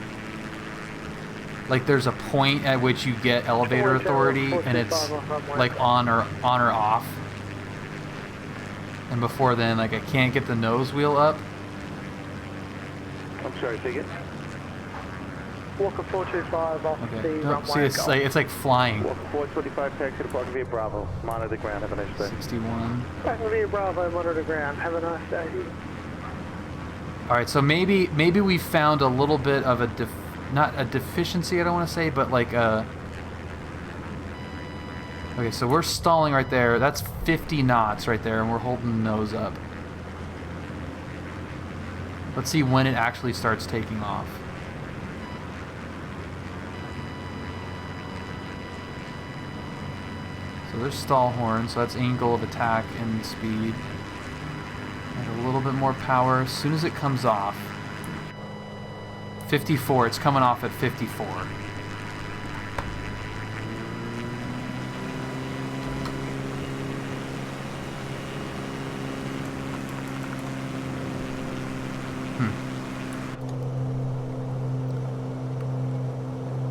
like there's a point at which you get elevator authority, and it's like on or off. And before then, like I can't get the nose wheel up. I'm sorry, take it. Walker 425 off Okay. the Nope. See, runway. it's like flying. Walker 425, taxi to Park Via Bravo. Monitor the ground. Have a nice day. 61. Back via Bravo, monitor the ground. Have a nice day. All right, so maybe we found a little bit of a not a deficiency, I don't want to say, but like a. Okay, so we're stalling right there. That's 50 knots right there, and we're holding the nose up. Let's see when it actually starts taking off. So there's stall horn, so that's angle of attack and speed. And a little bit more power as soon as it comes off. 54, it's coming off at 54.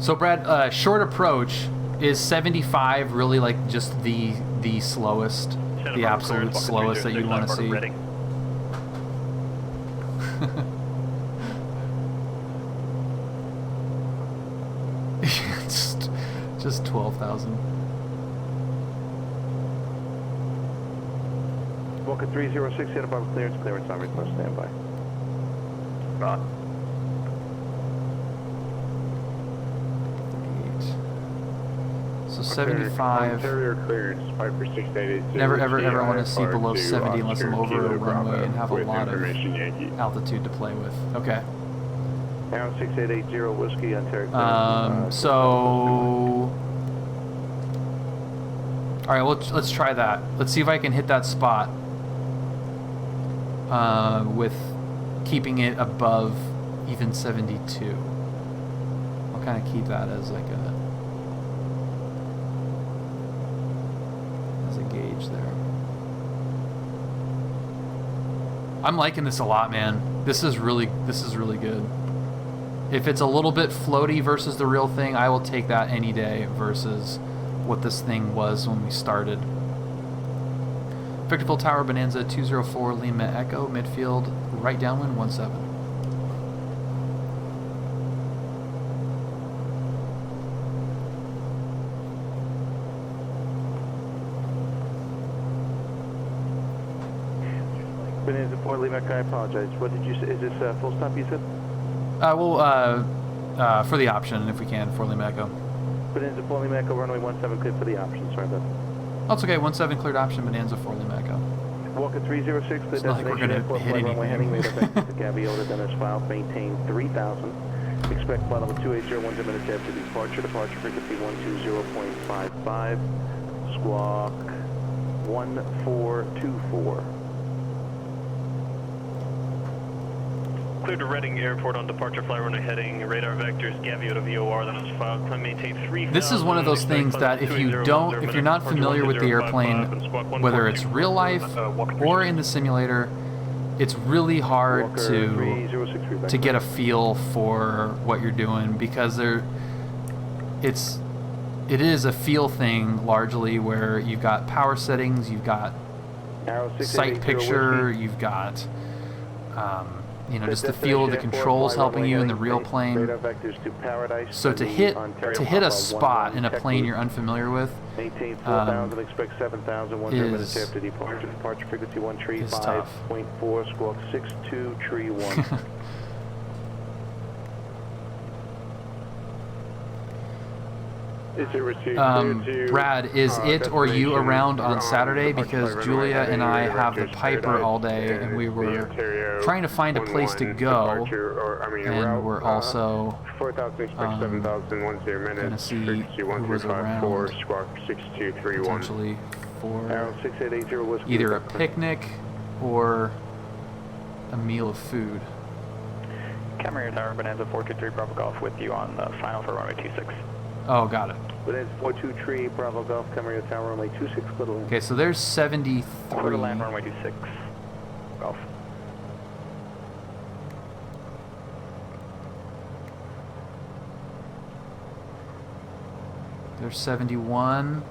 So Brad, short approach is 75 really like just the slowest, the absolute slowest that you want to see? Just 12,000. Walker 306, hit above clearance, clearance on request, standby. So 75. Interior clearance, Piper 688. Never ever want to see below 70 unless I'm over a runway and have a lot of altitude to play with. Okay. Arrow 6880 Whiskey, Ontario. So. All right, let's try that. Let's see if I can hit that spot with keeping it above even 72. I'll kind of keep that as like a gauge there. I'm liking this a lot, man. This is really good. If it's a little bit floaty versus the real thing, I will take that any day versus what this thing was when we started. Victorville Tower, Bonanza 204, Lima Echo, midfield, right downwind 17. Bonanza 4, Lima Echo, I apologize. What did you say? Is this full stop you said? For the option, if we can, for Lima Echo. Bonanza 4, Lima Echo, runway 17 cleared for the option, sorry about that. That's okay, 17 cleared option, Bonanza 4, Lima Echo. Walker 306, the it's not like we're going to hit runway heading made anything. effective to Gaviota, then as filed, maintain 3000. Expect flight level 280, 1 minutes after departure. Departure frequency 120.55. Squawk 1424. Cleared to Reading Airport on departure flight runway heading, radar vectors, Gaviota VOR, then as filed, climb maintain 3000. This is one of those things that if you're not familiar with the airplane, whether it's real life or in the simulator, it's really hard to get a feel for what you're doing because it is a feel thing largely where you've got power settings, you've got sight picture, you've got you know, just the feel of the controls helping you in the real plane. So to hit a spot in a plane you're unfamiliar with maintain 4,000, expect 7,000, 1 minutes after departure. Departure frequency 135.4, squawk 6231. Brad, is it or you around on Saturday? Because Julia and I have the Piper all day, and we were trying to find a place to go, and we're also going to see who was around potentially for either a picnic or a meal of food. Camera Tower, Bonanza 423 Bravo Golf with you on the final for runway 26. Oh, got it. Bonanza 423 Bravo Golf, Camera Tower, runway 26, Little. Okay, so there's 73. Quarter land, runway 26, Golf. There's 71.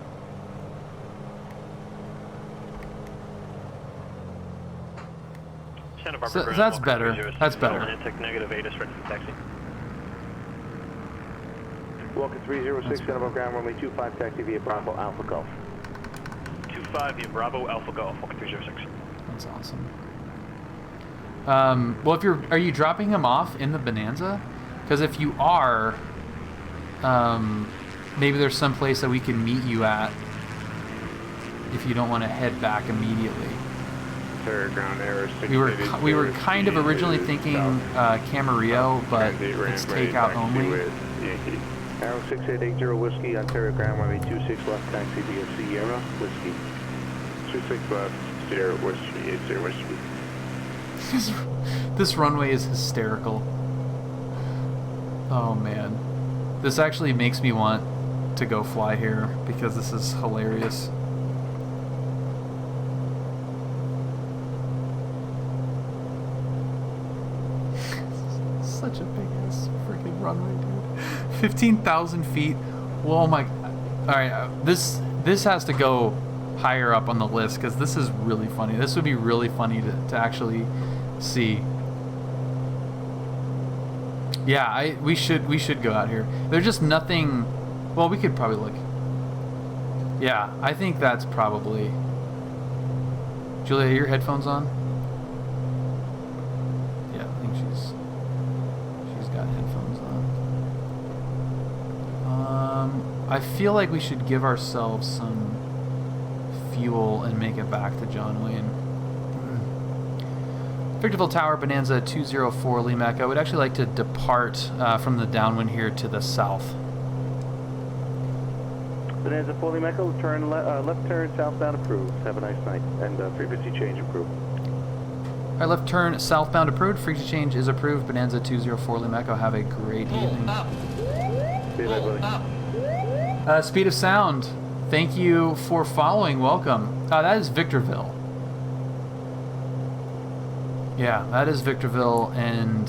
So that's better. That's better. Walker 306, Santa Barbara ground, runway 25, taxi via Bravo Alpha Golf. 25 via Bravo Alpha Golf, Walker 306. That's awesome. Well, are you dropping him off in the Bonanza? Because if you are, maybe there's some place that we can meet you at if you don't want to head back immediately. We were kind of originally thinking Camarillo, but it's takeout only. Arrow 6880 Whiskey, Ontario ground, runway 26 left, taxi via Sierra Whiskey. 26 left, Sierra Whiskey, 80 Whiskey. This runway is hysterical. Oh man. This actually makes me want to go fly here because this is hilarious. Such a big ass freaking runway, dude. 15,000 feet. Well, oh my. Alright, this has to go higher up on the list because this is really funny. This would be really funny to actually see. Yeah, we should go out here. There's just nothing Well, we could probably look. Yeah, I think that's probably... Julia, are your headphones on? Yeah, I think she's got headphones on. I feel like we should give ourselves some fuel and make it back to John Wayne. Victorville Tower, Bonanza 204 Lima Echo. I would actually like to depart from the downwind here to the south. Bonanza 4 Lima Echo, turn left turn southbound approved. Have a nice night. And frequency change approved. All right, left turn southbound approved. Frequency change is approved. Bonanza 204 Lima Echo. Have a great evening. See you later, buddy. Speed of Sound, thank you for following. Welcome. That is Victorville. Yeah, that is Victorville, and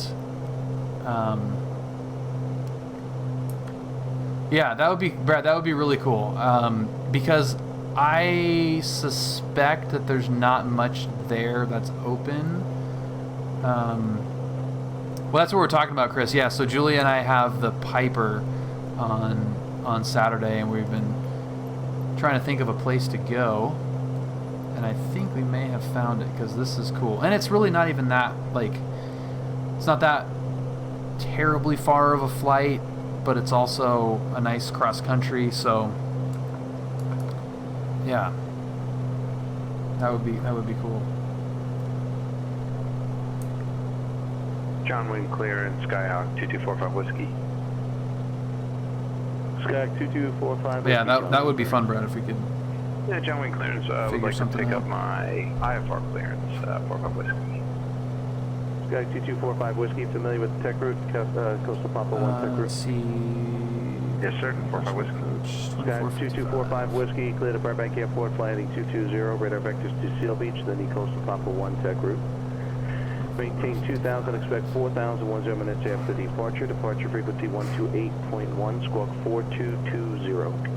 yeah, that would be, Brad. That would be really cool because I suspect that there's not much there that's open. Well, that's what we're talking about, Chris. Yeah, so Julia and I have the Piper on Saturday, and we've been trying to think of a place to go. And I think we may have found it because this is cool. And it's really not even that, like, it's not that terribly far of a flight, but it's also a nice cross country, so yeah. That would be cool. John Wayne clear and Skyhawk 2245 Whiskey. Skyhawk 2245. Yeah, that would be fun, Brad, if we could. Yeah, John Wayne clearance. Would like to pick up my IFR clearance, 45 Whiskey. Skyhawk 2245 Whiskey, familiar with the tech route, Coastal Papa 1 tech route? Let's see. Yes, sir, 45 Whiskey. Skyhawk 2245 Whiskey, clear to Burbank Airport, flying 220, radar vectors to Seal Beach, then the Coastal Papa 1 tech route. Maintain 2,000, expect 4,000, 10 minutes after departure. Departure frequency 128.1, squawk 4220.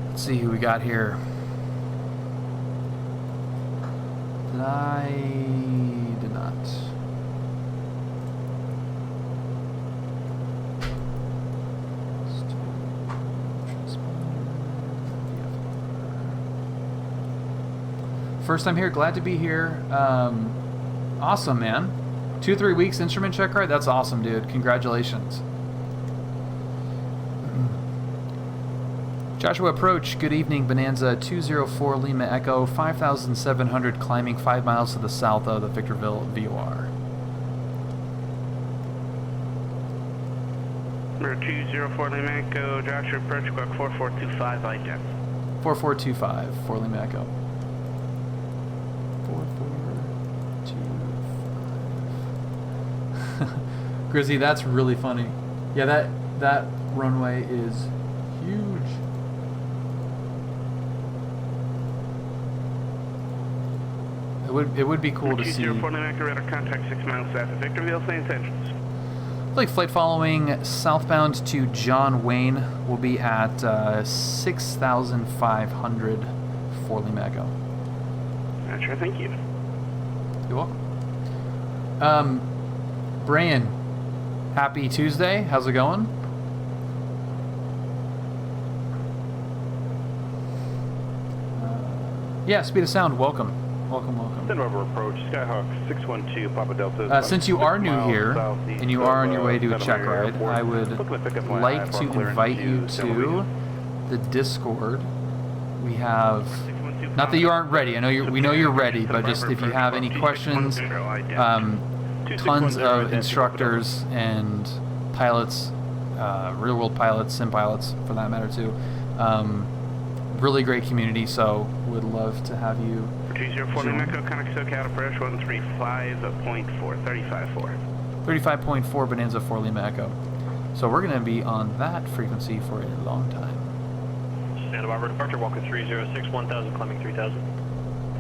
Let's see who we got here. Did not. First time here, glad to be here. Awesome, man. 2-3 weeks instrument check ride? That's awesome, dude. Congratulations. Joshua Approach, good evening. Bonanza 204 Lima Echo, 5,700 climbing 5 miles to the south of the Victorville VOR. Number 204 Lima Echo, Joshua Approach, squawk 4425, IJET. 4425 for Lima Echo. 4425. Grizzy, that's really funny. Yeah, that runway is huge. It would be cool to see. 204 Lima Echo, radar contact 6 miles south of Victorville, same intentions. Like flight following southbound to John Wayne will be at 6,500 for Lima Echo. Gotcha, thank you. You're welcome. Brian, happy Tuesday. How's it going? Yeah, Speed of Sound, welcome. Welcome. Send over approach, Skyhawk 612 Papa Delta. Since you are new here, and you are on your way to a check ride, I would like to invite you to the Discord. We have, not that you aren't ready, I know we know you're ready, but just if you have any questions, tons of instructors and pilots, real world pilots, sim pilots for that matter too. Really great community, so would love to have you. 204 Lima Echo, contact SoCal approach 135.4, 35.4. 35.4 Bonanza 4 Lima Echo. So we're going to be on that frequency for a long time. Santa Barbara departure, Walker 306, 1,000, climbing 3,000.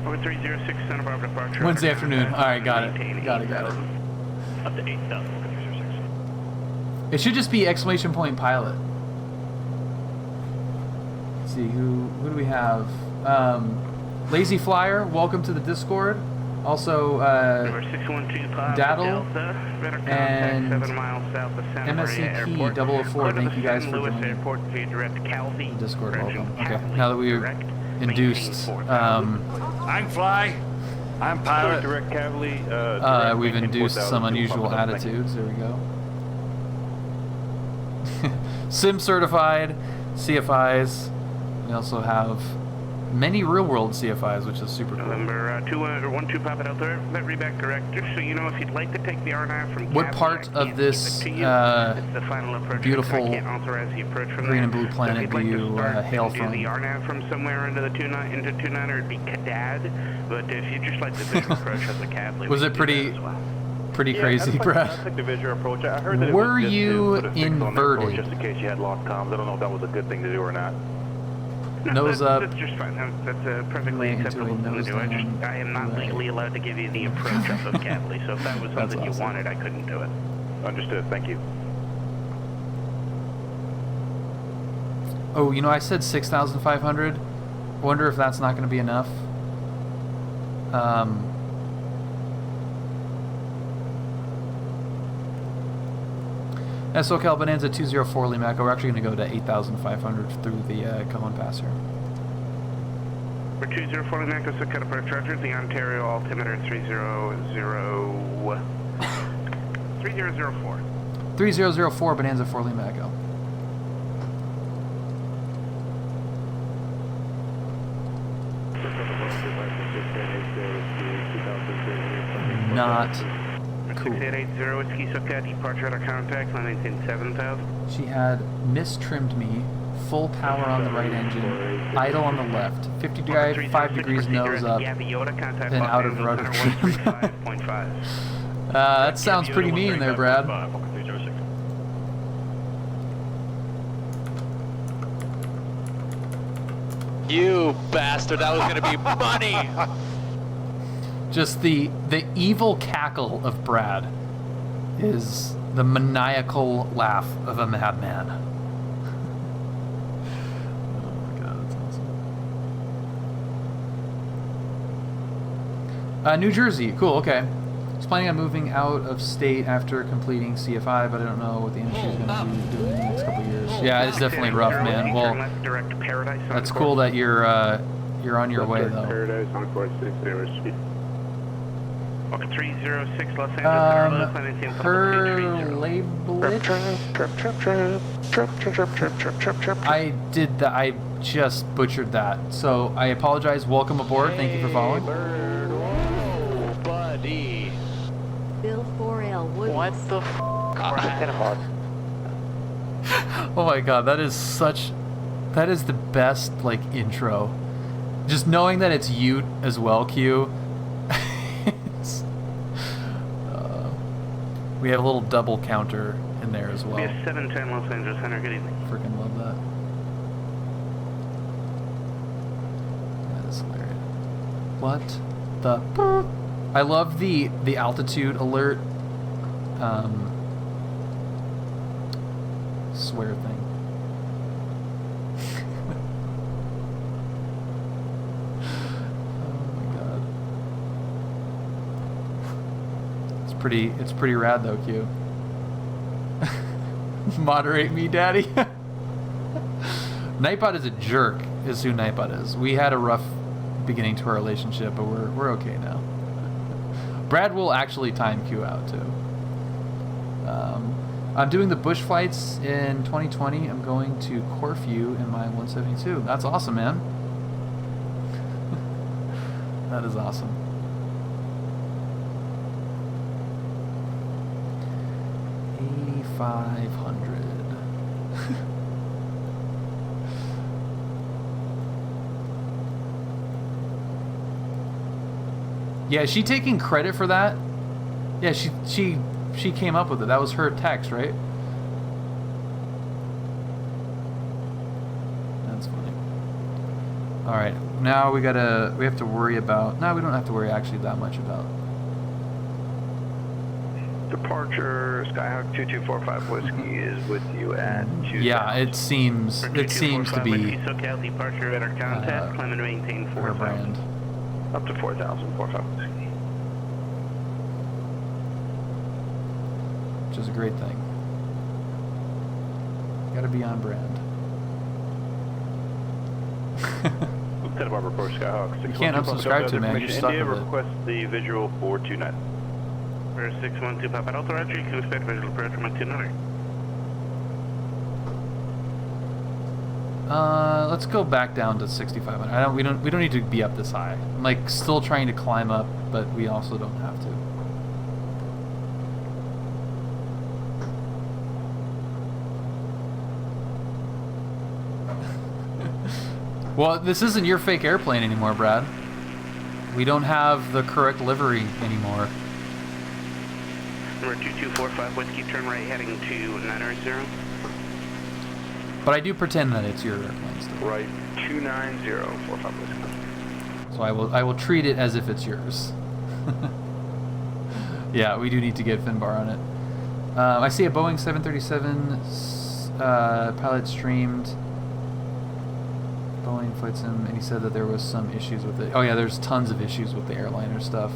Walker 306, Santa Barbara departure. Wednesday afternoon. All right, got it. Got it. Up to 8,000, Walker 306. It should just be exclamation point pilot. Let's see, who do we have? Lazy Flyer, welcome to the Discord. Also, Number 612 Papa Daddle Delta, radar contact and 7 miles south of Santa Maria Airport. MSCP 004, thank you guys for Louis joining Airport via direct Calvi. Discord. Correction, Welcome. Okay, Calvi, now that we've direct, induced, I'm Fly. I'm Pilot. Direct Cavalier. we've induced some unusual attitudes. There we go. Sim certified CFIs. We also have many real-world CFIs, which is super cool. November 12 Papa Delta, that reback correct. Just so you know, if you'd like to take the RNAV from What Cavalier, part I of can't this give it to you. It's the final approach. beautiful I can't authorize the approach from green there. and blue planet So if you'd like do to you start hail and do from? the RNAV from somewhere into the 29er, it'd be Cadad. But if you just like the visual approach of the Cavalier, Was we it can do that pretty as well. pretty Yeah, crazy, I just Brad? like the visual approach. I heard that it Were was just you to put a fix on the approach inverted? just in case you had lost comms. I don't know if that was a good thing to do or not. No, Nose that's, up. that's just fine. That's perfectly Into a acceptable thing to nose do. I am not down. legally allowed to give you the approach of the Cavalier, so if that was That's something you awesome. wanted, I couldn't do it. Understood. Thank you. Oh, you know, I said 6,500. I wonder if that's not going to be enough. SoCal Bonanza 204 Limaco. We're actually going to go to 8,500 through the Cajon Pass here. For 204 Limaco, so cut apart chargers, the Ontario altimeter 3004. 3004 Bonanza 4 Limaco. Not cool. 6880 Whiskey SoCal, departure at our contact, line maintain 7,000. She had mistrimmed me, full power on the right engine, idle on the left, 50 drive, 5 degrees nose up, then out of rudder trim. That sounds pretty mean there, Brad. You bastard, that was gonna be money! Just the evil cackle of Brad is the maniacal laugh of a madman. Oh my god, that's awesome. New Jersey, cool, okay. He's planning on moving out of state after completing CFI, but I don't know what the industry is going to be doing in the next couple of years. Yeah, it's definitely rough, man. Well, that's cool that you're on your way, though. Paradise on course 60 speed. 306 Los Angeles. Her labelage. I did that. I just butchered that. So I apologize. Welcome aboard. Thank you for following. Whoa, buddy. Bill 4L Wood. What the f***? Oh my god, that is the best, like, intro. Just knowing that it's you as well, Q. We have a little double counter in there as well. We have 710 Los Angeles Center. Good evening. Freaking love that. That is hilarious. What the? I love the altitude alert. Swear thing. It's pretty rad though, Q. Moderate me, daddy. Nightbot is a jerk, is who Nightbot is. We had a rough beginning to our relationship, but we're okay now. Brad will actually time Q out too. I'm doing the bush flights in 2020. I'm going to Corfu in my 172. That's awesome, man. That is awesome. $8,500. Yeah, is she taking credit for that? Yeah, she came up with it. That was her text, right? That's funny. All right, now we have to worry about. No, we don't have to worry actually that much about. Departure, Skyhawk 2245 Whiskey is with you at 2. Yeah, it seems to be SoCal departure at our contact. Climb and maintain her 4,000. brand. Up to 4,000, 45 whiskey. Which is a great thing. Gotta be on brand. Santa Barbara Approach Skyhawk. You can't unsubscribe to it, man. You're stuck India, with it. request the visual for 29. For 612 Papa Delta Roger, you can expect visual approach from a 29. Let's go back down to 6,500. We don't need to be up this high. I'm like still trying to climb up, but we also don't have to. Well, this isn't your fake airplane anymore, Brad. We don't have the correct livery anymore. Number 2245 Whiskey, turn right heading to 900. But I do pretend that it's your airplane still. Right, 29045 whiskey. So I will treat it as if it's yours. Yeah, we do need to get Finbar on it. I see a Boeing 737 pilot streamed Boeing flight sim, and he said that there was some issues with it. Oh yeah, there's tons of issues with the airliner stuff.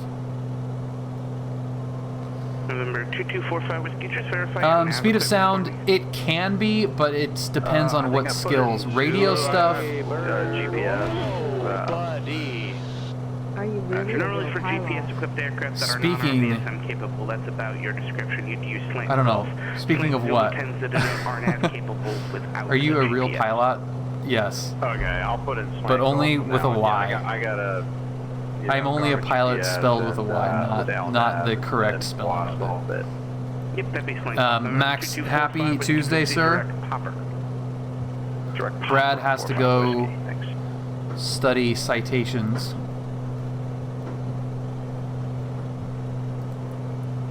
November 2245 Whiskey, just verify. Speed of sound, it can be, but it depends on what skills. Radio stuff. GPS. Are you really Generally for pilot? GPS equipped aircraft that are non-RVSM capable, that's about your description. You'd use Slant. I don't know. Speaking of what? Tends to aren't as capable without. Are you the a real GPS. pilot? Yes. Okay, I'll put in swank But only off with now. a Y. Yeah, I gotta. I'm only a pilot spelled with a Y, not the correct spelling of it. Yep, that'd be Slant. Max, happy Tuesday, sir. Direct Brad has to 45 go whiskey. Thanks. study citations.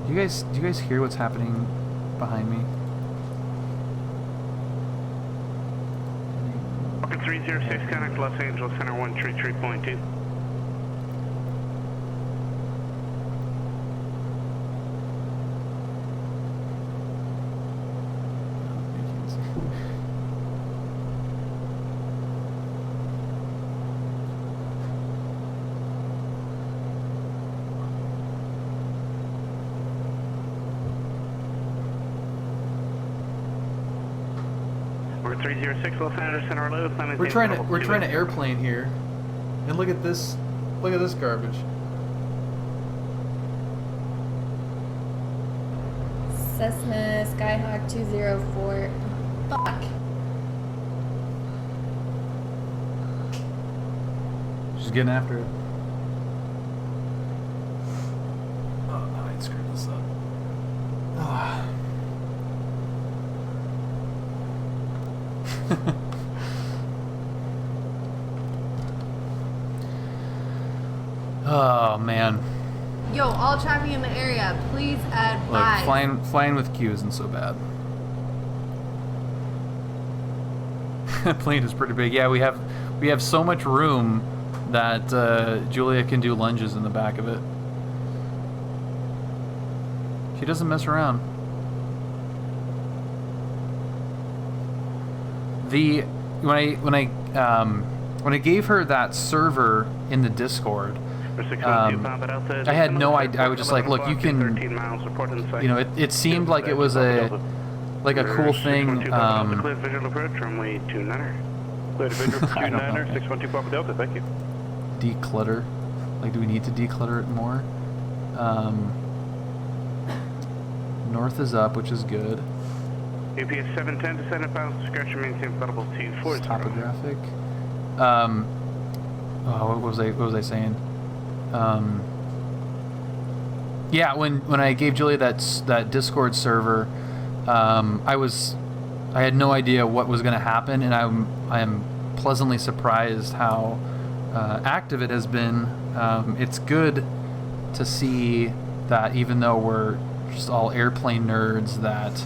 Do you guys hear what's happening behind me? Falcon 306, connect Los Angeles Center 133.2. We're 306 Los Angeles Center low. We're trying to airplane here, and look at this garbage. Cessna Skyhawk 204. Fuck. She's getting after it. Oh no, I screwed this up. Ah. Oh man. Yo, all traffic in the area, please advise. Look, flying with Q isn't so bad. Plane is pretty big. Yeah, we have so much room that Julia can do lunges in the back of it. She doesn't mess around. When I gave her that server in the Discord, I had no idea. I was just like, look, you can, you know, it seemed like it was a cool thing. Clear visual approach, runway 29er. Clear to visual for 29er, 612 Papa Delta, thank you. Declutter. Like, do we need to declutter it more? North is up, which is good. UPS 710 to 7 pounds, discretion maintain audible 240. Topographic. What was I saying? Yeah, when I gave Julia that Discord server, I had no idea what was going to happen, and I am pleasantly surprised how active it has been. It's good to see that even though we're just all airplane nerds, that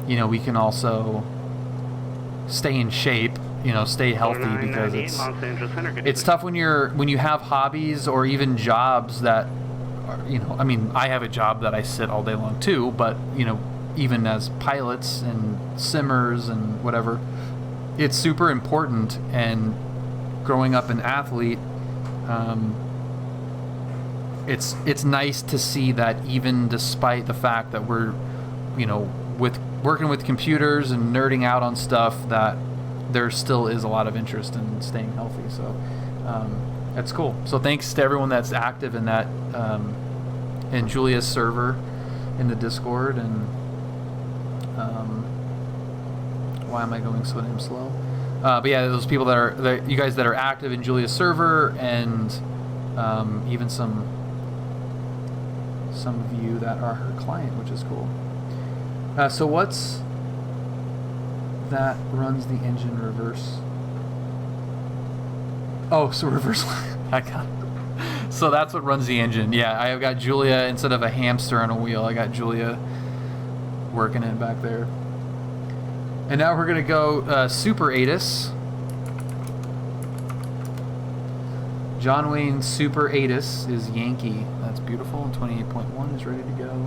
you know, we can also stay in shape, you know, stay healthy, because it's tough when you have hobbies or even jobs that are, you know, I mean, I have a job that I sit all day long too, but you know, even as pilots and simmers and whatever, it's super important. And growing up an athlete, It's nice to see that even despite the fact that we're, you know, working with computers and nerding out on stuff, that there still is a lot of interest in staying healthy. So that's cool. So thanks to everyone that's active in that, in Julia's server in the Discord. And why am I going so damn slow? But yeah, those people you guys that are active in Julia's server, and even some of you that are her client, which is cool. So what's that runs the engine reverse? Oh, so reverse. I got it. So that's what runs the engine. Yeah, I've got Julia, instead of a hamster on a wheel, I got Julia working it back there. And now we're gonna go Super ATIS. John Wayne Super ATIS is Yankee. That's beautiful. And 28.1 is ready to go.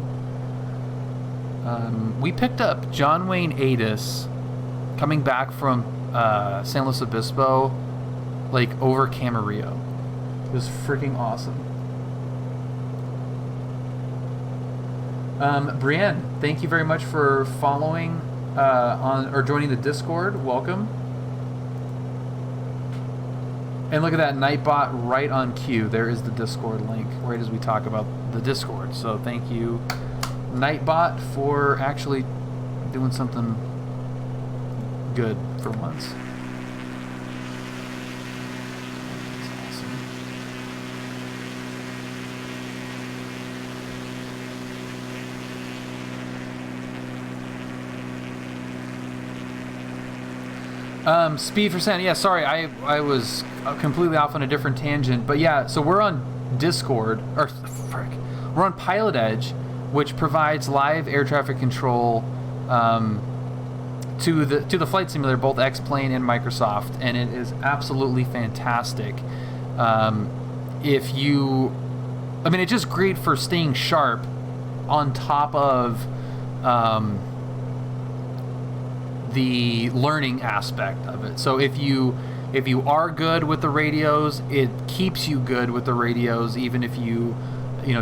We picked up John Wayne ATIS coming back from San Luis Obispo, like over Camarillo. It was freaking awesome. Brienne, thank you very much for following or joining the Discord. Welcome. And look at that, Nightbot right on cue. There is the Discord link right as we talk about the Discord. So thank you, Nightbot, for actually doing something good for once. That's awesome. Speed for Santa. Yeah, sorry, I was completely off on a different tangent. But yeah, so we're on Discord, or frick, we're on PilotEdge, which provides live air traffic control to the flight simulator, both X-Plane and Microsoft, and it is absolutely fantastic. If you, I mean, it's just great for staying sharp on top of the learning aspect of it. So if you are good with the radios, it keeps you good with the radios, even if you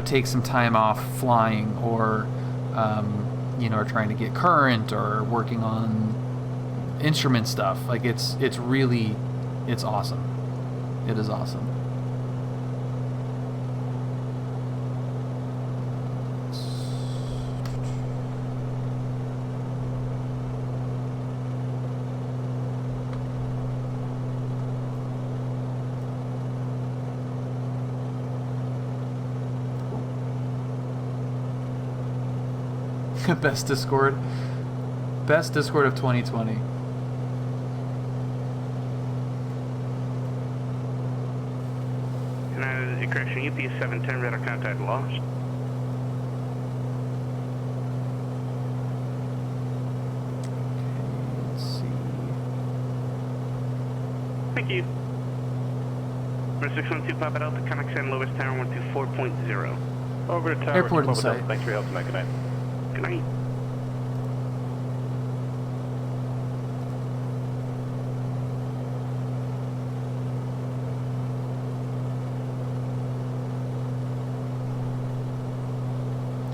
take some time off flying, or are trying to get current, or working on instrument stuff. Like it's awesome. It is awesome. Best Discord of 2020. And correction, UPS 710, radar contact lost. Let's see. Thank you. Number 612, Papa Delta, connect San Luis Tower 124.0. Over to Tower Airport in sight. Thanks for your help tonight. Good night. Good night.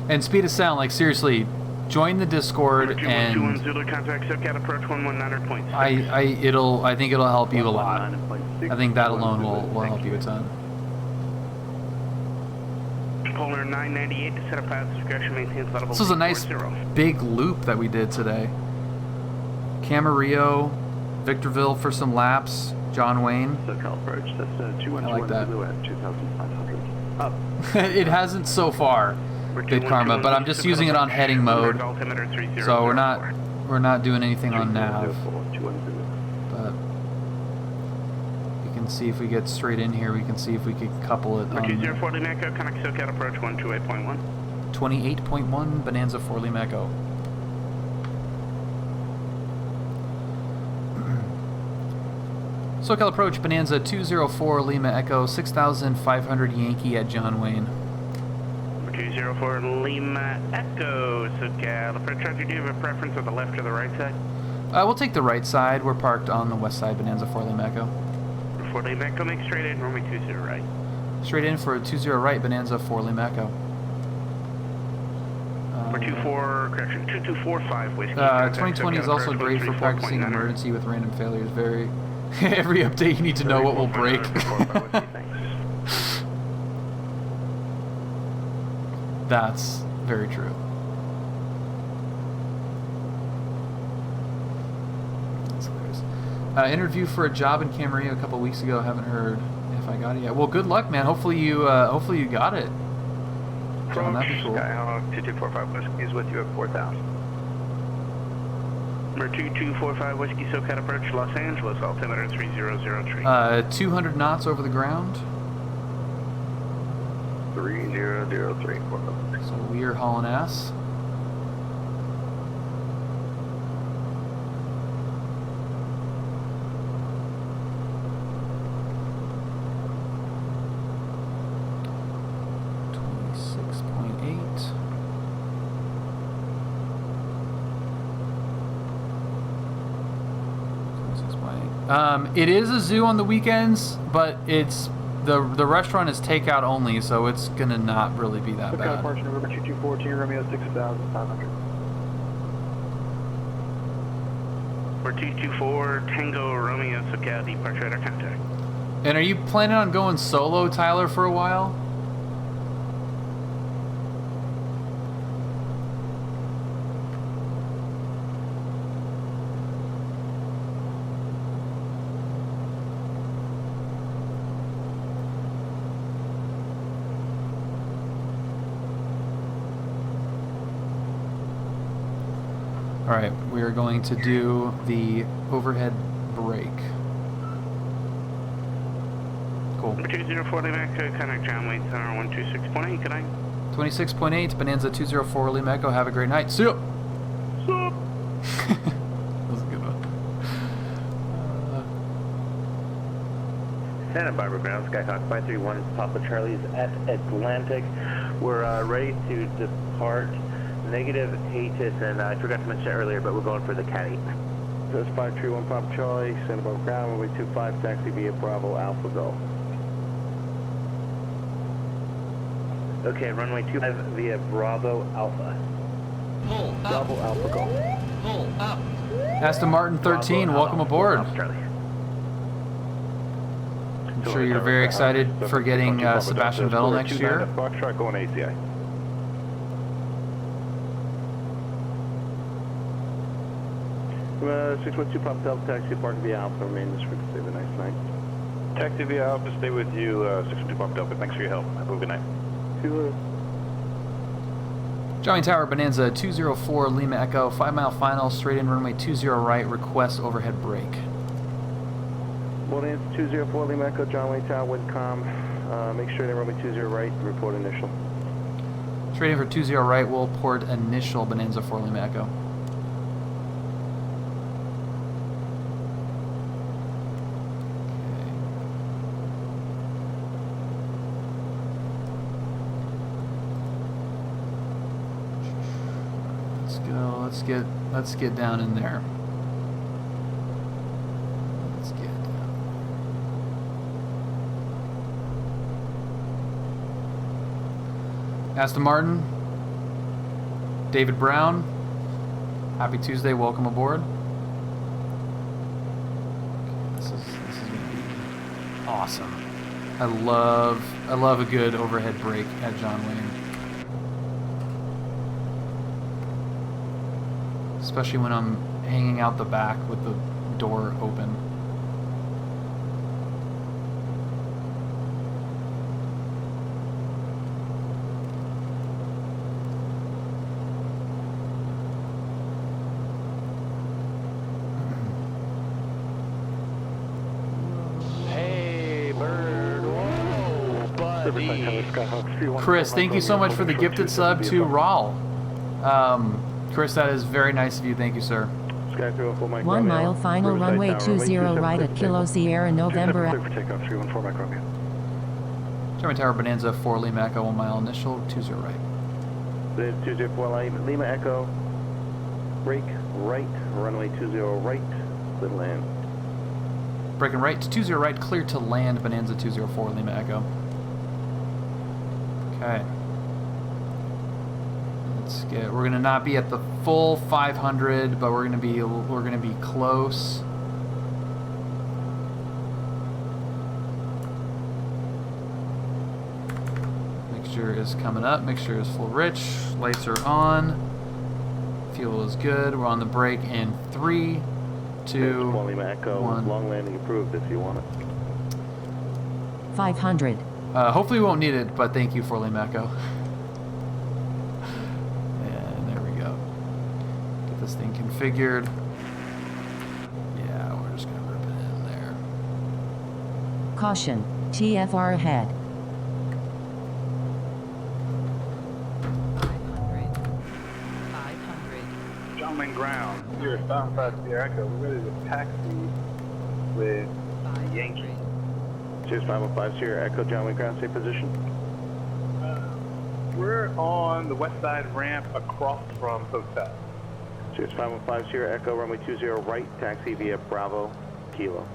And speed of sound, like seriously, join the Discord, and 221 Zulu contact SoCal approach 119.6. I think it'll help you a lot. I think that alone will help you a ton. Polar 998 to set up pilot's discretion, maintains level. This was a nice 40. big loop that we did today. Camarillo, Victorville for some laps, John Wayne. SoCal approach, that's I like that. Zulu at 2,500. Up. It hasn't so far, Big Karma, but I'm just using it on heading mode, so we're not doing anything on nav. But we can see if we get straight in here. We can see if we could couple it on 204 Lima Echo, connect SoCal approach 128.1. 28.1 Bonanza 4 Lima Echo. SoCal approach Bonanza 204 Lima Echo 6,500 Yankee at John Wayne. 204 Lima Echo, SoCal approach. Roger, do you have a preference of the left or the right side? We'll take the right side. We're parked on the west side, Bonanza 4 Lima Echo. 4 Lima Echo, make straight in, runway 20 right. Straight in for a 20 right, Bonanza 4 Lima Echo. For 2245 whiskey. 2020 is also great for practicing emergency with random failures. Very every update you need to know what will break. That's very true. That's hilarious. Interview for a job in Camarillo a couple weeks ago. Haven't heard if I got it yet. Well, good luck, man. Hopefully you got it. John, that'd be cool. Skyhawk 2245 Whiskey is with you at 4,000. Number 2245 Whiskey SoCal approach Los Angeles, altimeter 3003. 200 knots over the ground. 3003. So we are hauling ass. It is a zoo on the weekends, but it's the restaurant is takeout only, so it's gonna not really be that bad. Departure November 2214, Romeo 6500. For 224 Tango Romeo SoCal departure radar contact. And are you planning on going solo, Tyler, for a while? Alright, we are going to do the overhead brake. Cool. Number 204 Lima Echo, contact John Wayne Center 126.8, good night. 26.8, Bonanza 204 Lima Echo, have a great night. See ya! See ya! That was a good one. Santa Barbara ground, Skyhawk 531, Papa Charlie's at Atlantic. We're ready to depart. Negative ATIS, and I forgot to mention it earlier, but we're going for the Caddy. That's 531 Papa Charlie, Santa Barbara ground, runway 25, taxi via Bravo Alpha Go. Okay, runway 25 via Bravo Alpha. Pull up. Bravo Alpha Go. Pull up. Aston Martin 13, welcome aboard. I'm sure you're very excited for getting Sebastian Vettel next year. Foxtrot going ACI. 612 Pop Delta, taxi park via Alpha, remain this frequency. Have a nice night. Taxi via Alpha, stay with you, 612 Pop Delta. Thanks for your help. Have a good night. Johnny Tower, Bonanza 204 Lima Echo, 5 mile final, straight in runway 20 right, request overhead brake. Bonanza 204 Lima Echo, John Wayne Tower, Windcom. Make sure they runway 20 right, report initial. Straight in for 20 right, we'll port initial Bonanza 4 Lima Echo. Let's get down in there. Let's get down. Aston Martin, David Brown, happy Tuesday, welcome aboard. Okay, this is gonna be awesome. I love a good overhead brake at John Wayne. Especially when I'm hanging out the back with the door open. Hey, bird. Whoa, buddy. Chris, thank you so much for the gifted sub to Raul. Chris, that is very nice of you. Thank you, sir. 1 mile final runway 20 right at Kilo Sierra November. For takeoff 314 Mike Romeo. German Tower Bonanza 4 Lima Echo, 1 mile initial, 20 right. 204 Lima Echo, brake right, runway 20 right, clear to land. Braking right to 20 right, clear to land, Bonanza 204 Lima Echo. Okay. We're gonna not be at the full 500, but we're gonna be close. Mixture is coming up. Mixture is full rich. Lights are on. Fuel is good. We're on the brake in 3, 2, 1. Long landing approved if you want it. 500. Hopefully we won't need it, but thank you for Lima Echo. And there we go. Get this thing configured. Yeah, we're just gonna rip it in there. Caution, TFR ahead. 500. Gentlemen ground, Sierra 75 Sierra Echo, we're ready to taxi with Yankee. Cheers 515 Sierra Echo, John Wayne ground, state position. We're on the west side ramp across from hotel. Cheers 515 Sierra Echo, runway 20 right, taxi via Bravo, Kilo.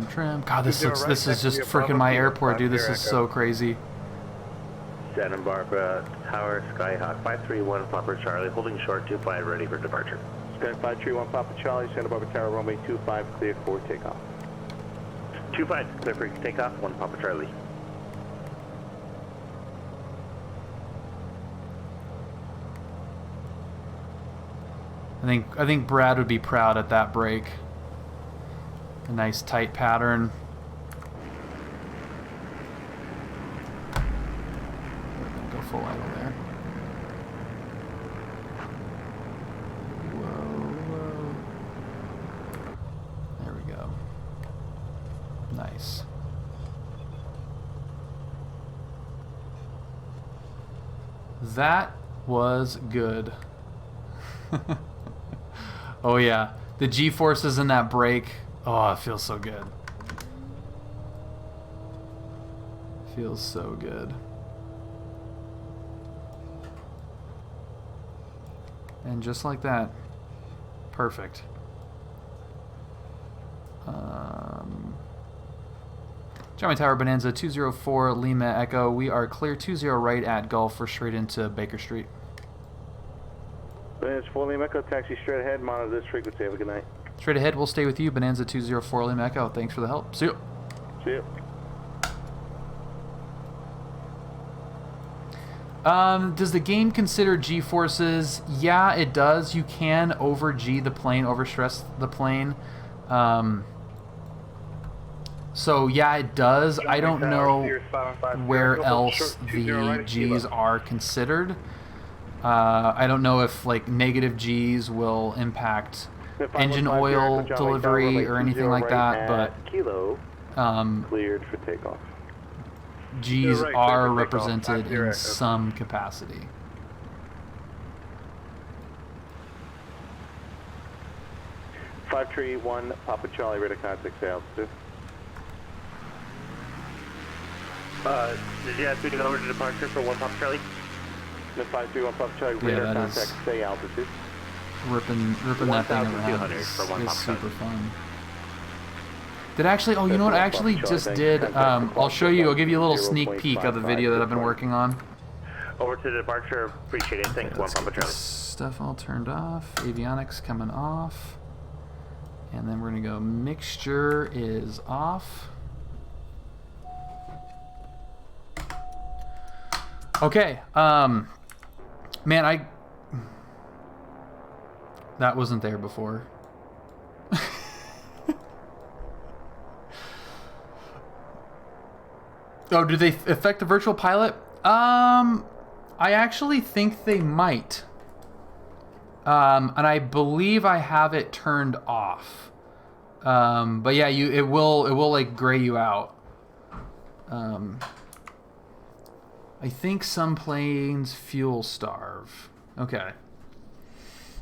Trim. God, this is just freaking my airport, dude. This is so crazy. Santa Barbara Tower, Skyhawk 531 Papa Charlie, holding short 25, ready for departure. Sky 531 Papa Charlie, Santa Barbara Tower, runway 25, clear for takeoff. 25, clear for takeoff, 1 Papa Charlie. I think Brad would be proud at that break. A nice tight pattern. Go full idle there. Whoa. There we go. Nice. That was good. Oh yeah, the G-forces in that brake. Oh, it feels so good. Feels so good. And just like that, perfect. Johnny Tower Bonanza 204 Lima Echo. We are clear 20 right at Gulf. We're straight into Baker Street. Bonanza 4 Lima Echo, taxi straight ahead, monitor this frequency. Have a good night. Straight ahead, we'll stay with you. Bonanza 204 Lima Echo. Thanks for the help. See you. See you. Does the game consider G-forces? Yeah, it does. You can over-G the plane, overstress the plane. So yeah, it does. I don't know where else the G's are considered. I don't know if like negative G's will impact engine oil delivery or anything like that, but cleared for takeoff. G's are represented in some capacity. Five tree 1 Papa Charlie, radar contact altitude. Did you ask me to go over to departure for 1 Papa Charlie? No, 531 Papa Charlie, radar contact, stay altitude. Ripping that thing around is super fun. Did actually, oh, you know what? I actually just did, I'll show you, I'll give you a little sneak peek of the video that I've been working on. Over to departure, appreciate it, thanks, 1 Papa Charlie. Stuff all turned off, avionics coming off. And then we're gonna go, mixture is off. Okay, man, that wasn't there before. Oh, do they affect the virtual pilot? I actually think they might. And I believe I have it turned off. But yeah, it will like gray you out. I think some planes fuel starve. Okay.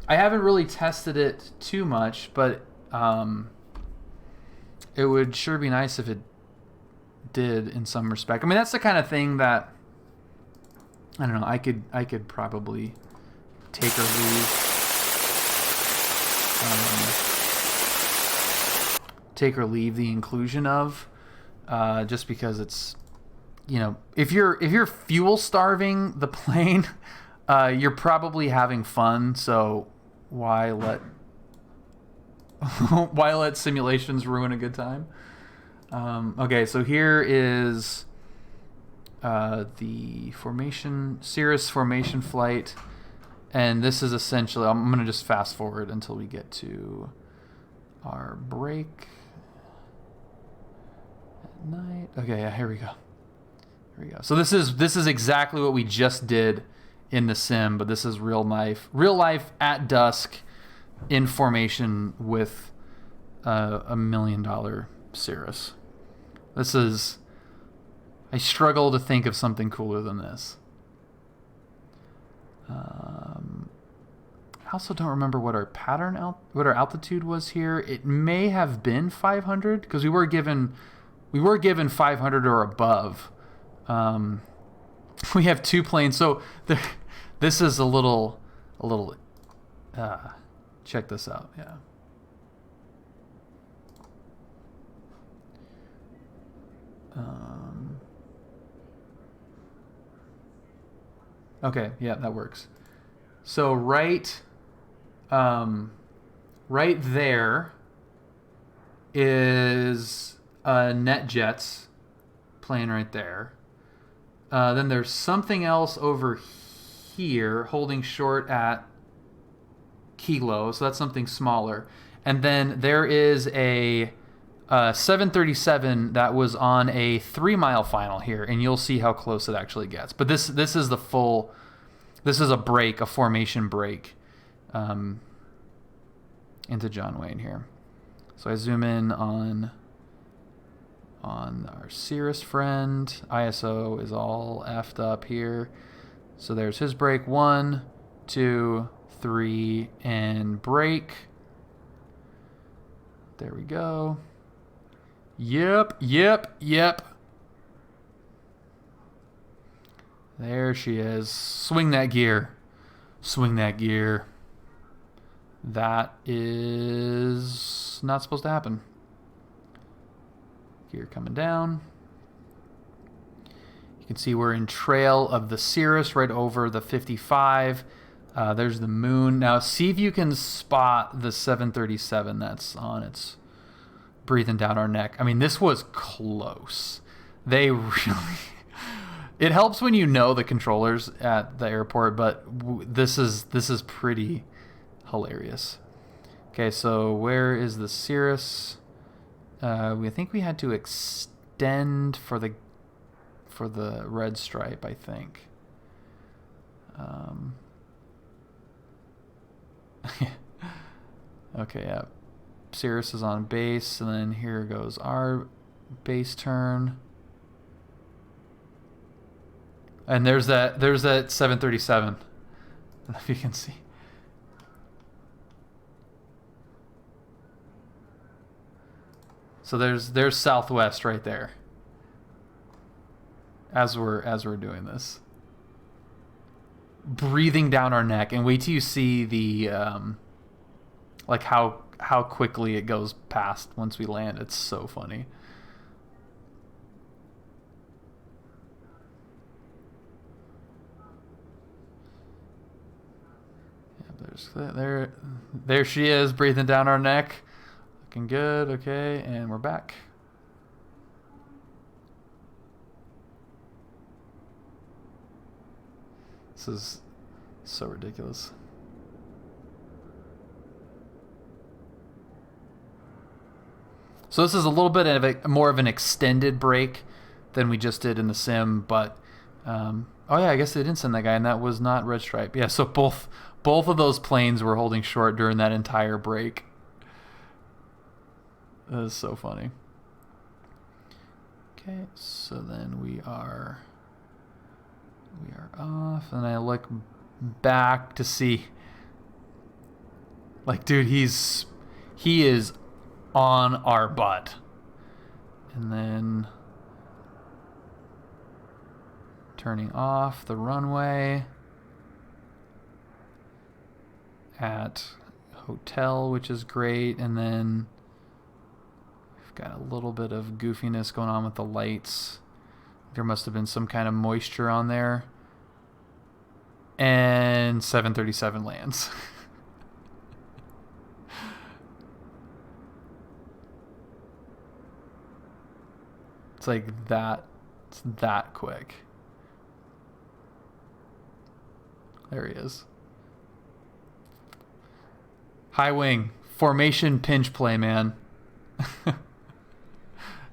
I haven't really tested it too much, but it would sure be nice if it did in some respect. I mean, that's the kind of thing that I don't know. I could probably take or leave. Take or leave the inclusion of, just because it's, you know, if you're fuel starving the plane, you're probably having fun. So why let why let simulations ruin a good time? Okay, so here is the Cirrus formation flight, and this is essentially, I'm going to just fast forward until we get to our break at night. Okay, yeah, here we go. Here we go. So this is exactly what we just did in the sim, but this is real life at dusk in formation with a $1 million Cirrus. This is, I struggle to think of something cooler than this. I also don't remember what our what our altitude was here. It may have been 500 because we were given 500 or above. We have 2 planes, so this is a little. Check this out, yeah. Okay, yeah, that works. So right there is NetJets plane right there. Then there's something else over here holding short at Kilo, so that's something smaller. And then there is a 737 that was on a 3-mile final here, and you'll see how close it actually gets. But this is the full. This is a break, a formation break, into John Wayne here. So I zoom in on our Cirrus friend. ISO is all effed up here. So there's his break. 1, 2, 3, and break. There we go. Yep. There she is. Swing that gear. That is not supposed to happen. Gear coming down. You can see we're in trail of the Cirrus right over the 55. There's the moon. Now see if you can spot the 737 that's on its breathing down our neck. I mean, this was close. They really... It helps when you know the controllers at the airport, but this is pretty hilarious. Okay, so where is the Cirrus? I think we had to extend for the red stripe, I think. Okay, yeah. Cirrus is on base, and then here goes our base turn. And there's that 737. I don't know if you can see. So there's Southwest right there. As we're doing this. Breathing down our neck, and wait till you see the like how quickly it goes past once we land. It's so funny. There she is, breathing down our neck. Looking good. Okay, and we're back. This is so ridiculous. So this is a little bit of more of an extended break than we just did in the sim, but oh yeah, I guess they didn't send that guy, and that was not Red Stripe. Yeah, so both of those planes were holding short during that entire break. That is so funny. Okay, so then we are off, and I look back to see, like, dude, he is on our butt. And then turning off the runway at hotel, which is great. And then we've got a little bit of goofiness going on with the lights. There must have been some kind of moisture on there. And 737 lands. It's like that. It's that quick. There he is. High wing. Formation pinch play, man.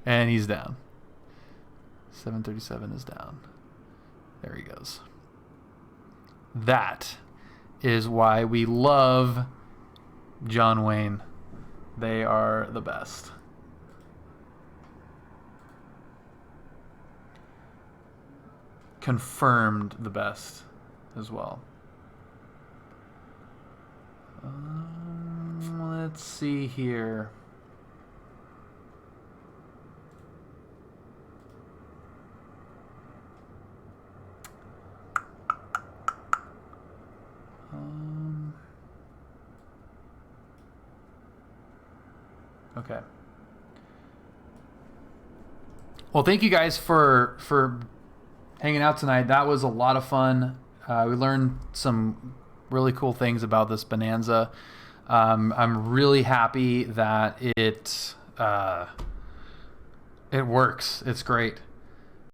And he's down. 737 is down. There he goes. That is why we love John Wayne. They are the best. Confirmed the best as well. Let's see here. Okay. Well, thank you guys for hanging out tonight. That was a lot of fun. We learned some really cool things about this Bonanza. I'm really happy that it works. It's great.